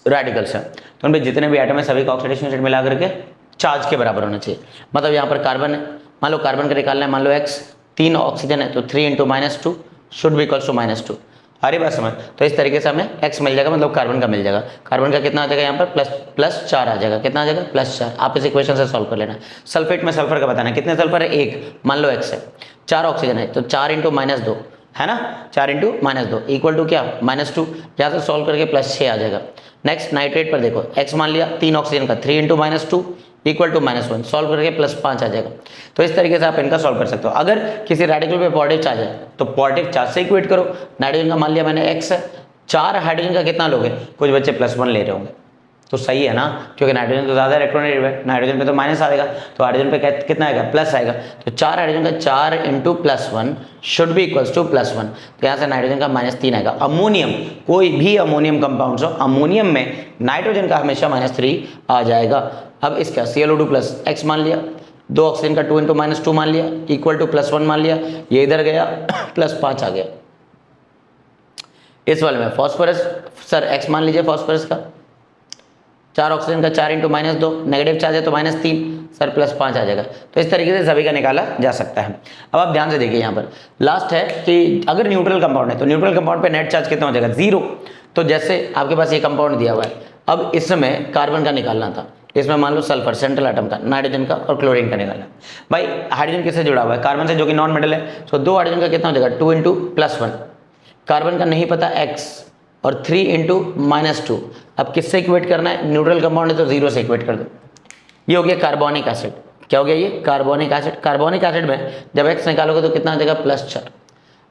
रेडिकल्स हैं। तो उनमें जितने भी एटम है सभी का ऑक्सीडेशन स्टेट मिला करके चार्ज के बराबर होना चाहिए। मतलब यहाँ पर कार्बन है, मान लो कार्बन का निकालना है, मान लो X, 3 ऑक्सीजन है, तो 3 × -2 शुड बी इक्वल्स टू -2। अरे बात समझ? तो इस तरीके से हमें X मिल जाएगा, मतलब कार्बन का मिल जाएगा। कार्बन का कितना आ जाएगा यहाँ पर? +4 आ जाएगा। कितना आ जाएगा? +4। आप इस इक्वेशन से सॉल्व कर लेना। सल्फेट में सल्फर का बताना है, कितने सल्फर है? 1। मान लो X है, 4 ऑक्सीजन है, तो 4 × -2 है ना, 4 × -2 इक्वल टू क्या? -2। यहाँ से सॉल्व करके +6 आ जाएगा। नेक्स्ट नाइट्रेट पर देखो, X मान लिया 3 ऑक्सीजन का, 3 × -2 इक्वल टू -1, सॉल्व करके +5 आ जाएगा। तो इस तरीके से आप इनका सॉल्व कर सकते हो। अगर किसी रेडिकल पे पॉजिटिव चार्ज है तो पॉजिटिव चार्ज से इक्वेट करो। नाइट्रोजन का मान लिया मैंने X है, 4 हाइड्रोजन का कितना लोगे? कुछ बच्चे +1 ले रहे होंगे, तो सही है ना, क्योंकि नाइट्रोजन तो ज़्यादा इलेक्ट्रॉनिक है, नाइट्रोजन पे तो माइनस आएगा, तो हाइड्रोजन पे कितना आएगा? प्लस आएगा। तो 4 हाइड्रोजन का 4 × +1 शुड बी इक्वल्स टू +1, तो यहाँ से नाइट्रोजन का -3 आएगा। अमोनियम, कोई भी अमोनियम कंपाउंड्स हो, अमोनियम में नाइट्रोजन का हमेशा -3 आ जाएगा। अब इसका ClO2 X मान लिया, 2 ऑक्सीजन का 2 × -2 मान लिया, इक्वल टू +1 मान लिया, ये इधर गया +5 आ गया। इस वाले में फॉस्फोरस, सर X मान लीजिए फॉस्फोरस का, 4 ऑक्सीजन का 4 × -2, नेगेटिव चार्ज है तो -3, सर +5 आ जाएगा। तो इस तरीके से सभी का निकाला जा सकता है। अब आप ध्यान से देखिए, यहाँ पर लास्ट है कि अगर न्यूट्रल कंपाउंड है तो न्यूट्रल कंपाउंड पे नेट चार्ज कितना हो जाएगा? 0। तो जैसे आपके पास ये कंपाउंड दिया हुआ है, अब इसमें कार्बन का निकालना था, इसमें मान लो सल्फर सेंट्रल एटम का, नाइट्रोजन का और क्लोरीन का निकालना। भाई हाइड्रोजन किससे जुड़ा हुआ है? कार्बन से, जो कि नॉन मेटल है। तो 2 हाइड्रोजन का कितना हो जाएगा? 2 इंटू +1। कार्बन का नहीं पता x, और 3 इंटू -2। अब किससे इक्वेट करना है? न्यूट्रल कंपाउंड है तो 0 से इक्वेट कर दो। ये हो गया कार्बोनिक एसिड। क्या हो गया ये? Carbonic acid. कार्बोनिक एसिड में जब x निकालोगे तो कितना आ जाएगा? +4।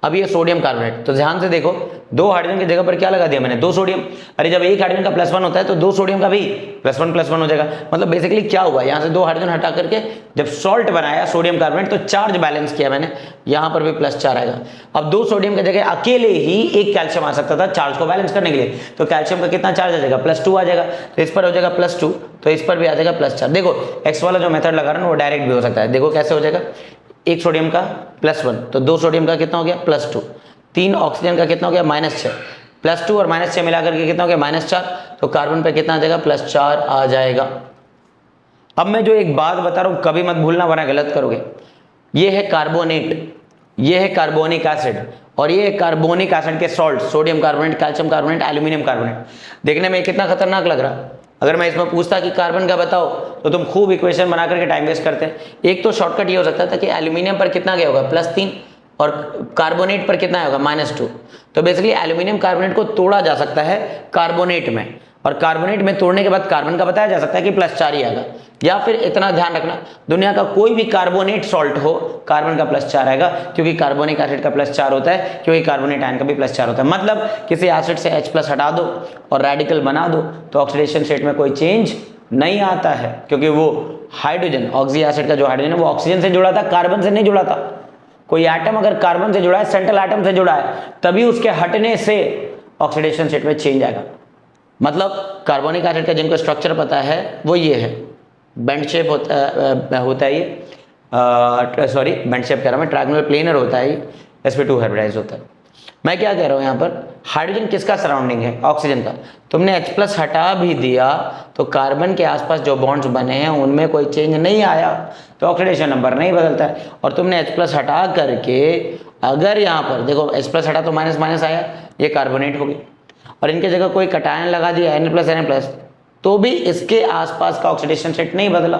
अब ये सोडियम कार्बोनेट, तो ध्यान से देखो, 2 हाइड्रोजन की जगह पर क्या लगा दिया मैंने? 2 सोडियम। अरे जब एक हाइड्रोजन का +1 होता है तो 2 सोडियम का भी +1 हो जाएगा। मतलब बेसिकली क्या हुआ, यहाँ से 2 हाइड्रोजन हटा करके जब सॉल्ट बनाया सोडियम कार्बोनेट तो चार्ज बैलेंस किया मैंने, यहाँ पर भी +4 आएगा। अब 2 सोडियम की जगह अकेले ही एक कैल्शियम आ सकता था चार्ज को बैलेंस करने के लिए, तो कैल्शियम का कितना चार्ज आ जाएगा? +2 आ जाएगा। तो इस पर हो जाएगा +2, तो इस पर भी आ जाएगा +4। देखो एक्स वाला जो मेथड लगा रहा है ना वो डायरेक्ट भी हो सकता है। देखो कैसे हो जाएगा, एक सोडियम का +1 तो 2 सोडियम का कितना हो गया? +2। 3 ऑक्सीजन का कितना हो गया? -6। +2 और -6 मिलाकर के कितना हो गया? -4। तो कार्बन पे कितना आ जाएगा? +4 आ जाएगा। अब मैं जो एक बात बता रहा हूं कभी मत भूलना वरना गलत करोगे। ये है कार्बोनेट, ये है कार्बोनिक एसिड, और ये है कार्बोनिक एसिड के salt, sodium carbonate, calcium carbonate, aluminium carbonate. देखने में कितना खतरनाक लग रहा है। अगर मैं इसमें पूछता कि कार्बन का बताओ तो तुम खूब इक्वेशन बना करके टाइम वेस्ट करते। एक तो शॉर्टकट ये हो सकता था कि एल्यूमिनियम पर कितना गया होगा? +3, और कार्बोनेट पर कितना होगा? -2। तो बेसिकली एल्यूमिनियम कार्बोनेट को तोड़ा जा सकता है कार्बोनेट में, और कार्बोनेट में तोड़ने के बाद कार्बन का बताया जा सकता है कि +4 ही आएगा। या फिर इतना ध्यान रखना, दुनिया का कोई भी कार्बोनेट सॉल्ट हो कार्बन का +4 आएगा, क्योंकि कार्बोनिक एसिड का +4 होता है, क्योंकि कार्बोनेट आयन का भी +4 होता है। मतलब किसी एसिड से H+ हटा दो और रेडिकल बना दो तो ऑक्सीडेशन स्टेट में कोई चेंज नहीं आता है, क्योंकि वो हाइड्रोजन, ऑक्सी एसिड का जो हाइड्रोजन है वो ऑक्सीजन से जुड़ा था, कार्बन से नहीं जुड़ा था। कोई एटम अगर कार्बन से जुड़ा है, सेंट्रल एटम से जुड़ा है, तभी उसके हटने से ऑक्सीडेशन स्टेट में चेंज आएगा। मतलब कार्बोनिक एसिड का जिनको स्ट्रक्चर पता है वो ये है, बेंड शेप होता है ये, सॉरी बेंड शेप कह रहा हूँ मैं, ट्रायंगुलर प्लेनर होता है ये, sp2 हाइब्रिडाइज होता है। मैं क्या कह रहा हूँ यहाँ पर, हाइड्रोजन किसका सराउंडिंग है? ऑक्सीजन का। तुमने H+ हटा भी दिया तो कार्बन के आसपास जो बॉन्ड्स बने हैं उनमें कोई चेंज नहीं आया, तो ऑक्सीडेशन नंबर नहीं बदलता है। और तुमने H+ हटा करके अगर यहाँ पर देखो H+ हटा तो माइनस आया, ये कार्बोनेट हो गई, और इनके जगह कोई कटायन लगा दिया Na+Na+, तो भी इसके आसपास का ऑक्सीडेशन स्टेट नहीं बदला।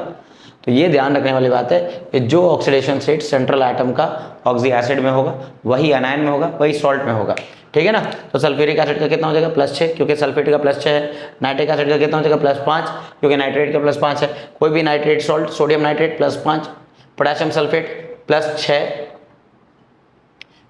तो ये ध्यान रखने वाली बात है कि जो ऑक्सीडेशन स्टेट सेंट्रल एटम का ऑक्सी एसिड में होगा वही अनायन में होगा, वही सॉल्ट में होगा। ठीक है ना। तो सल्फ्यूरिक एसिड का कितना हो जाएगा? +6, क्योंकि सल्फेट का +6 है। नाइट्रिक एसिड का कितना हो जाएगा? +5, क्योंकि नाइट्रेट का +5 है। कोई भी nitrate salt, sodium nitrate +5, potassium sulphate +6,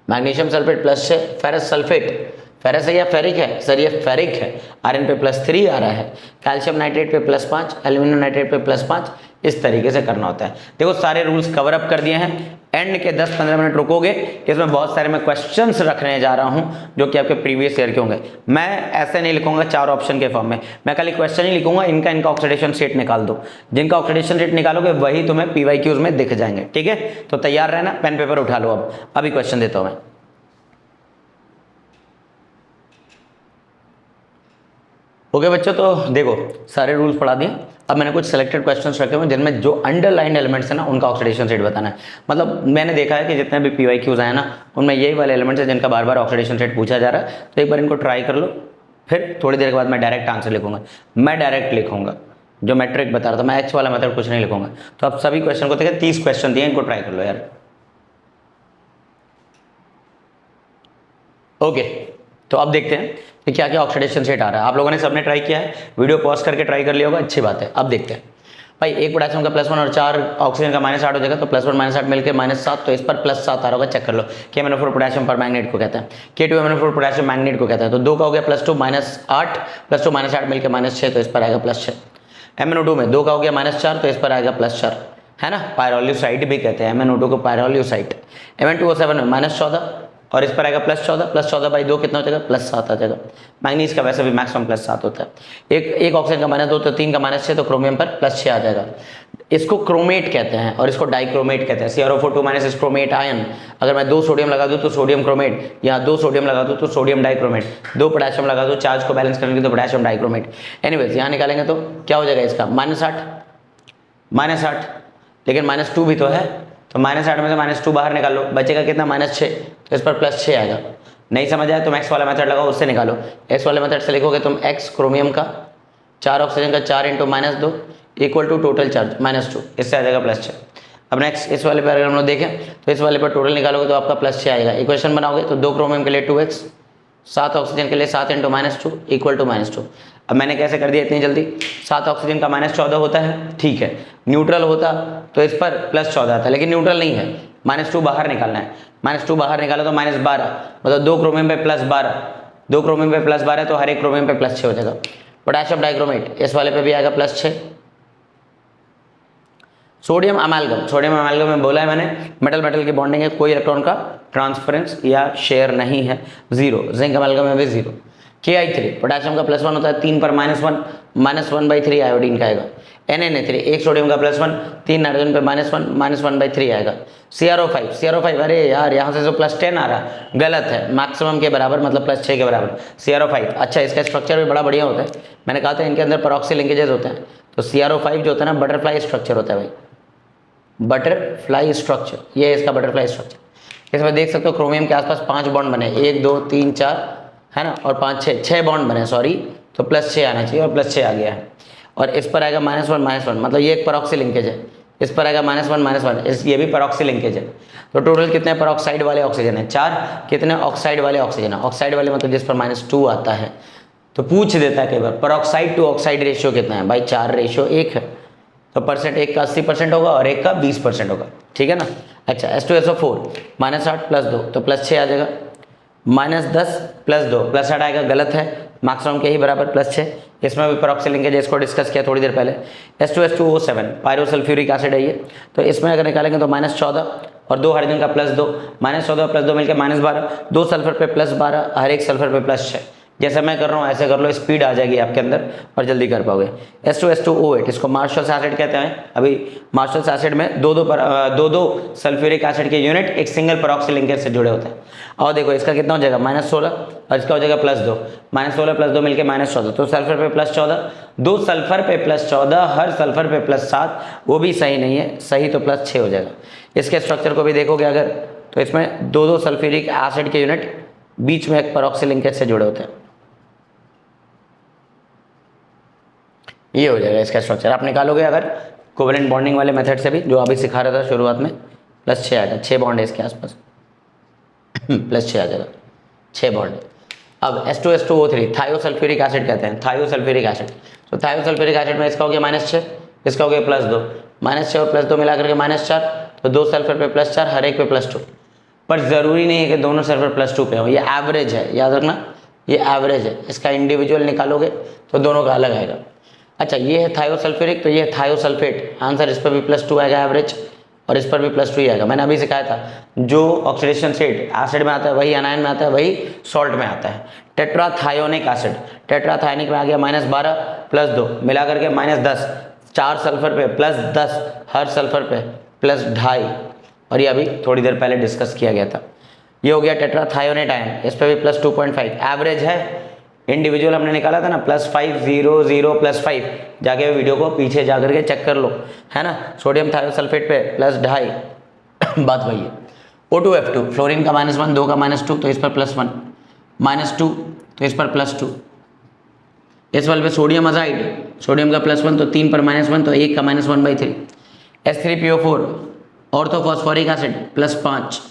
magnesium sulphate +6, ferrous sulphate, ferrous है या फेरिक है? सर ये फेरिक है, आयरन पे +3 आ रहा है, कैल्शियम नाइट्रेट पे +5, एल्यूमिनियम नाइट्रेट पे +5, इस तरीके से करना होता है। देखो सारे रूल्स कवर अप कर दिए हैं। एंड के 10-15 मिनट रुकोगे, इसमें बहुत सारे मैं क्वेश्चंस रखने जा रहा हूं जो कि आपके प्रीवियस ईयर के होंगे। मैं ऐसे नहीं लिखूंगा 4 ऑप्शन के फॉर्म में, मैं खाली क्वेश्चन ही लिखूंगा, इनका ऑक्सीडेशन स्टेट निकाल दो। जिनका ऑक्सीडेशन स्टेट निकालोगे वही तुम्हें PYQs में दिख जाएंगे। ठीक है, तो तैयार रहना, पेन पेपर उठा लो। अब अभी क्वेश्चन देता हूं मैं। ओके बच्चों, तो देखो सारे रूल्स पढ़ा दिए। अब मैंने कुछ सेलेक्टेड क्वेश्चंस रखे हुए जिनमें जो अंडरलाइन एलिमेंट्स है ना उनका ऑक्सीडेशन स्टेट बताना है। मतलब मैंने देखा है कि जितने भी PYQs आए ना उनमें यही वाले एलिमेंट्स हैं जिनका बार बार ऑक्सीडेशन स्टेट पूछा जा रहा है। तो एक बार इनको ट्राई कर लो, फिर थोड़ी देर के बाद मैं डायरेक्ट आंसर लिखूंगा। मैं डायरेक्ट लिखूंगा, जो मैट्रिक बता रहा था मैं H वाला मेथड कुछ नहीं लिखूंगा। तो आप सभी क्वेश्चन को देखिए, 30 क्वेश्चन दिए, इनको ट्राई कर लो यार। ओके, तो अब देखते हैं कि क्या क्या ऑक्सीडेशन स्टेट आ रहा है। आप लोगों ने सबने ट्राई किया है, वीडियो पॉज करके ट्राई कर लिया होगा, अच्छी बात है। अब देखते हैं भाई, एक पोटेशियम का +1 और 4 ऑक्सीजन का -8 हो जाएगा, तो +1 -8 मिलकर -7, तो इस पर +7 आ रहा होगा, चेक कर लो। KMnO4 पोटेशियम पर मैग्नेट को कहते हैं, K2MnO4 पोटेशियम मैग्नेट को कहते हैं। तो 2 का हो गया +2 -8, +2 -8 मिलकर -6, तो इस पर आएगा +6। MnO2 में 2 का हो गया -4, तो इस पर आएगा +4, है ना। पायरोल्यूसाइड भी कहते हैं MnO2 को, पायरोल्यूसाइड। Mn2O7 में -14 और इस पर आएगा +14 कितना हो जाएगा? +7 आ जाएगा। मैग्नीज का वैसे भी मैक्सिमम +7 होता है। एक ऑक्सीजन का -2, तो 3 का -6, तो क्रोमियम पर +6 आ जाएगा। इसको क्रोमेट कहते हैं और इसको डाइक्रोमेट कहते हैं। CrO4 इस क्रोमेट आयन। अगर मैं 2 सोडियम लगा दूं तो सोडियम क्रोमेट, यहाँ 2 सोडियम लगा दूं तो सोडियम डाइक्रोमेट, 2 पोटेशियम लगा दूं चार्ज को बैलेंस करने के तो पोटेशियम डाइक्रोमेट। एनीवेज यहाँ निकालेंगे तो क्या हो जाएगा इसका? -8, लेकिन -2 भी तो है, तो -8 में से -2 बाहर निकाल लो, बचेगा कितना? -6, तो इस पर +6 आएगा। नहीं समझ आया तो एक्स वाला मेथड लगाओ, उससे निकालो। एक्स वाले मेथड से लिखोगे तुम x क्रोमियम का 4 ऑक्सीजन का 4 × -2, इक्वल टू टोटल चार्ज -2, इससे आ जाएगा +6। अब नेक्स्ट इस वाले पर अगर हम लोग देखें तो इस वाले पर टोटल निकालोगे तो आपका +6 आएगा। इक्वेशन बनाओगे तो 2 क्रोमियम के लिए 2x, 7 ऑक्सीजन के लिए 7 × -2 इक्वल टू -2। अब मैंने कैसे कर दिया इतनी जल्दी, 7 ऑक्सीजन का -14 होता है, ठीक है। न्यूट्रल होता तो इस पर +14 आता, लेकिन न्यूट्रल नहीं है, -2 बाहर निकालना है। -2 बाहर निकाला तो -12, मतलब 2 क्रोमियम पे +12, 2 क्रोमियम पे +12 तो हर एक क्रोमियम पे +6 हो जाएगा। पोटेशियम डाइक्रोमेट इस वाले पे भी आएगा +6। सोडियम अमेल्गम में बोला है मैंने, मेटल मेटल की बॉन्डिंग है, कोई इलेक्ट्रॉन का ट्रांसफरेंस या शेयर नहीं है, 0। जिंक अमेल्गम में भी 0। Ki3 पोटेशियम का +1 होता है, 3 पर -1, -1/3 आयोडीन का आएगा। Na3 एक सोडियम का +1, 3 नाइट्रोजन पे -1, -1/3 आएगा। CrO5 अरे यार यहाँ से जो +10 आ रहा है गलत है, मैक्सिमम के बराबर मतलब +6 के बराबर। CrO5 अच्छा, इसका स्ट्रक्चर भी बड़ा बढ़िया होता है, मैंने कहा था इनके अंदर परऑक्सी लिंकेजेस होते हैं। तो CrO5 जो होता है ना बटरफ्लाई स्ट्रक्चर होता है भाई, बटरफ्लाई स्ट्रक्चर, ये है इसका बटरफ्लाई स्ट्रक्चर। इसमें देख सकते हो क्रोमियम के आसपास 5 बॉन्ड बने, 1 2 3 4 है ना, और 5 6 बॉन्ड बने, सॉरी, तो +6 आना चाहिए और +6 आ गया है। और इस पर आएगा -1, मतलब ये एक परऑक्सी लिंकेज है। इस पर आएगा -1, ये भी परऑक्सी लिंकेज है। तो टोटल कितने परऑक्साइड वाले ऑक्सीजन है? 4। कितने ऑक्साइड वाले ऑक्सीजन है? ऑक्साइड वाले मतलब जिस पर -2 आता है, तो पूछ देता है कई बार परऑक्साइड टू ऑक्साइड रेशियो कितना है भाई? 4:1 है। तो परसेंट एक का 80% होगा और एक का 20% होगा, ठीक है ना। अच्छा, H2SO4 -8 +2 तो +6 आ जाएगा। -10 +2 +8 आएगा, गलत है, मैक्सिमम के ही बराबर +6। इसमें भी परऑक्सी लिंकेज, इसको डिस्कस किया थोड़ी देर पहले। H2SO7 पायरोसल्फ्यूरिक एसिड है ये, तो इसमें अगर निकालेंगे तो -14 और 2 हाइड्रोजन का +2, -14 +2 मिलकर -12, 2 सल्फर पे +12, हर एक सल्फर पे +6। जैसे मैं कर रहा हूँ ऐसे कर लो, स्पीड आ जाएगी आपके अंदर और जल्दी कर पाओगे। H2SO8 इसको मार्शल्स एसिड कहते हैं। अभी मार्शल्स एसिड में दो सल्फ्यूरिक एसिड के यूनिट एक सिंगल परऑक्सी लिंकेज से जुड़े होते हैं। और देखो इसका कितना हो जाएगा -16 और इसका हो जाएगा +2, -16 +2 मिलकर -14, तो सल्फर पे +14, 2 सल्फर पे +14, हर सल्फर पे +7, वो भी सही नहीं है, सही तो +6 हो जाएगा। इसके स्ट्रक्चर को भी देखोगे अगर, तो इसमें 2 सल्फ्यूरिक एसिड के यूनिट बीच में एक परऑक्सी लिंकेज से जुड़े होते हैं। ये हो जाएगा इसका स्ट्रक्चर। आप निकालोगे अगर कोवेलेंट बॉन्डिंग वाले मेथड से भी, जो अभी सिखा रहा था शुरुआत में, +6 आएगा। 6 बॉन्ड है इसके आसपास, +6 आ जाएगा, 6 बॉन्ड। अब H2SO3 थायोसल्फ्यूरिक एसिड कहते हैं, थायोसल्फ्यूरिक एसिड। तो थायोसल्फ्यूरिक एसिड में इसका हो गया -6, इसका हो गया +2, -6 और +2 मिला करके -4, तो 2 सल्फर पे +4, हर एक पे +2। पर ज़रूरी नहीं है कि दोनों सल्फर +2 पे हो, ये एवरेज है, याद रखना, ये एवरेज है। इसका इंडिविजुअल निकालोगे तो दोनों का अलग आएगा। अच्छा, ये है थायोसल्फ्यूरिक, तो ये है थायोसल्फेट। आंसर इस पर भी +2 आएगा एवरेज, और इस पर भी +2 ही आएगा। मैंने अभी सिखाया था, जो ऑक्सीडेशन स्टेट एसिड में आता है वही एनायन में आता है, वही सॉल्ट में आता है। टेट्राथायोनिक एसिड, टेट्राथायोनिक में आ गया -12 +2 मिला करके -10, 4 सल्फर पे +10, हर सल्फर पे +2.5, और ये अभी थोड़ी देर पहले डिस्कस किया गया था। ये हो गया टेट्राथायोनेट आयन, इस पर भी +2.5 एवरेज है। इंडिविजुअल हमने निकाला था ना, +5 0 0 +5, जाके वीडियो को पीछे जा करके चेक कर लो, है ना। सोडियम थायोसल्फेट पे +2.5 बात वही है। O2F2 फ्लोरीन का -1, 2 का -2, तो इस पर +1, -2 तो इस पर +2। इस वाले पे सोडियम अजाइड, सोडियम का +1 तो 3 पर -1, तो 1 का -1/3। H3PO4 ऑर्थोफॉस्फोरिक एसिड +5,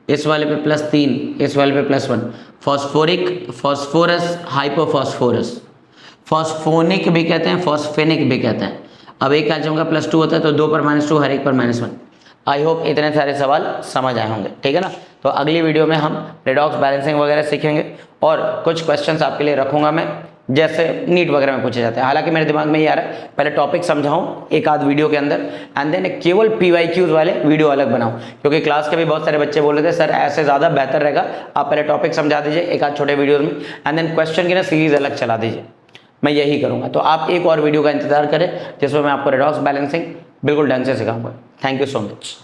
इस वाले पे +3, इस वाले पे +1। फॉस्फोरिक, फॉस्फोरस, हाइपोफॉस्फोरस, फॉस्फोनिक भी कहते हैं, फॉस्फेनिक भी कहते हैं। अब एक कैल्शियम का +2 होता है, तो 2 पर -2, हर एक पर -1। आई होप इतने सारे सवाल समझ आए होंगे, ठीक है ना। तो अगली वीडियो में हम रेडॉक्स बैलेंसिंग वगैरह सीखेंगे, और कुछ क्वेश्चंस आपके लिए रखूंगा मैं, जैसे नीट वगैरह में पूछे जाते हैं। हालांकि मेरे दिमाग में ये आ रहा है पहले टॉपिक समझाऊं एक आध वीडियो के अंदर, एंड देन केवल PYQs वाले वीडियो अलग बनाऊं, क्योंकि क्लास के भी बहुत सारे बच्चे बोल रहे थे सर ऐसे ज़्यादा बेहतर रहेगा, आप पहले टॉपिक समझा दीजिए एक आध छोटे वीडियोज़ में, एंड देन क्वेश्चन की ना सीरीज अलग चला दीजिए। मैं यही करूँगा, तो आप एक और वीडियो का इंतजार करें जिसमें मैं आपको रेडॉक्स बैलेंसिंग बिल्कुल ढंग से सिखाऊंगा। Thank you so much.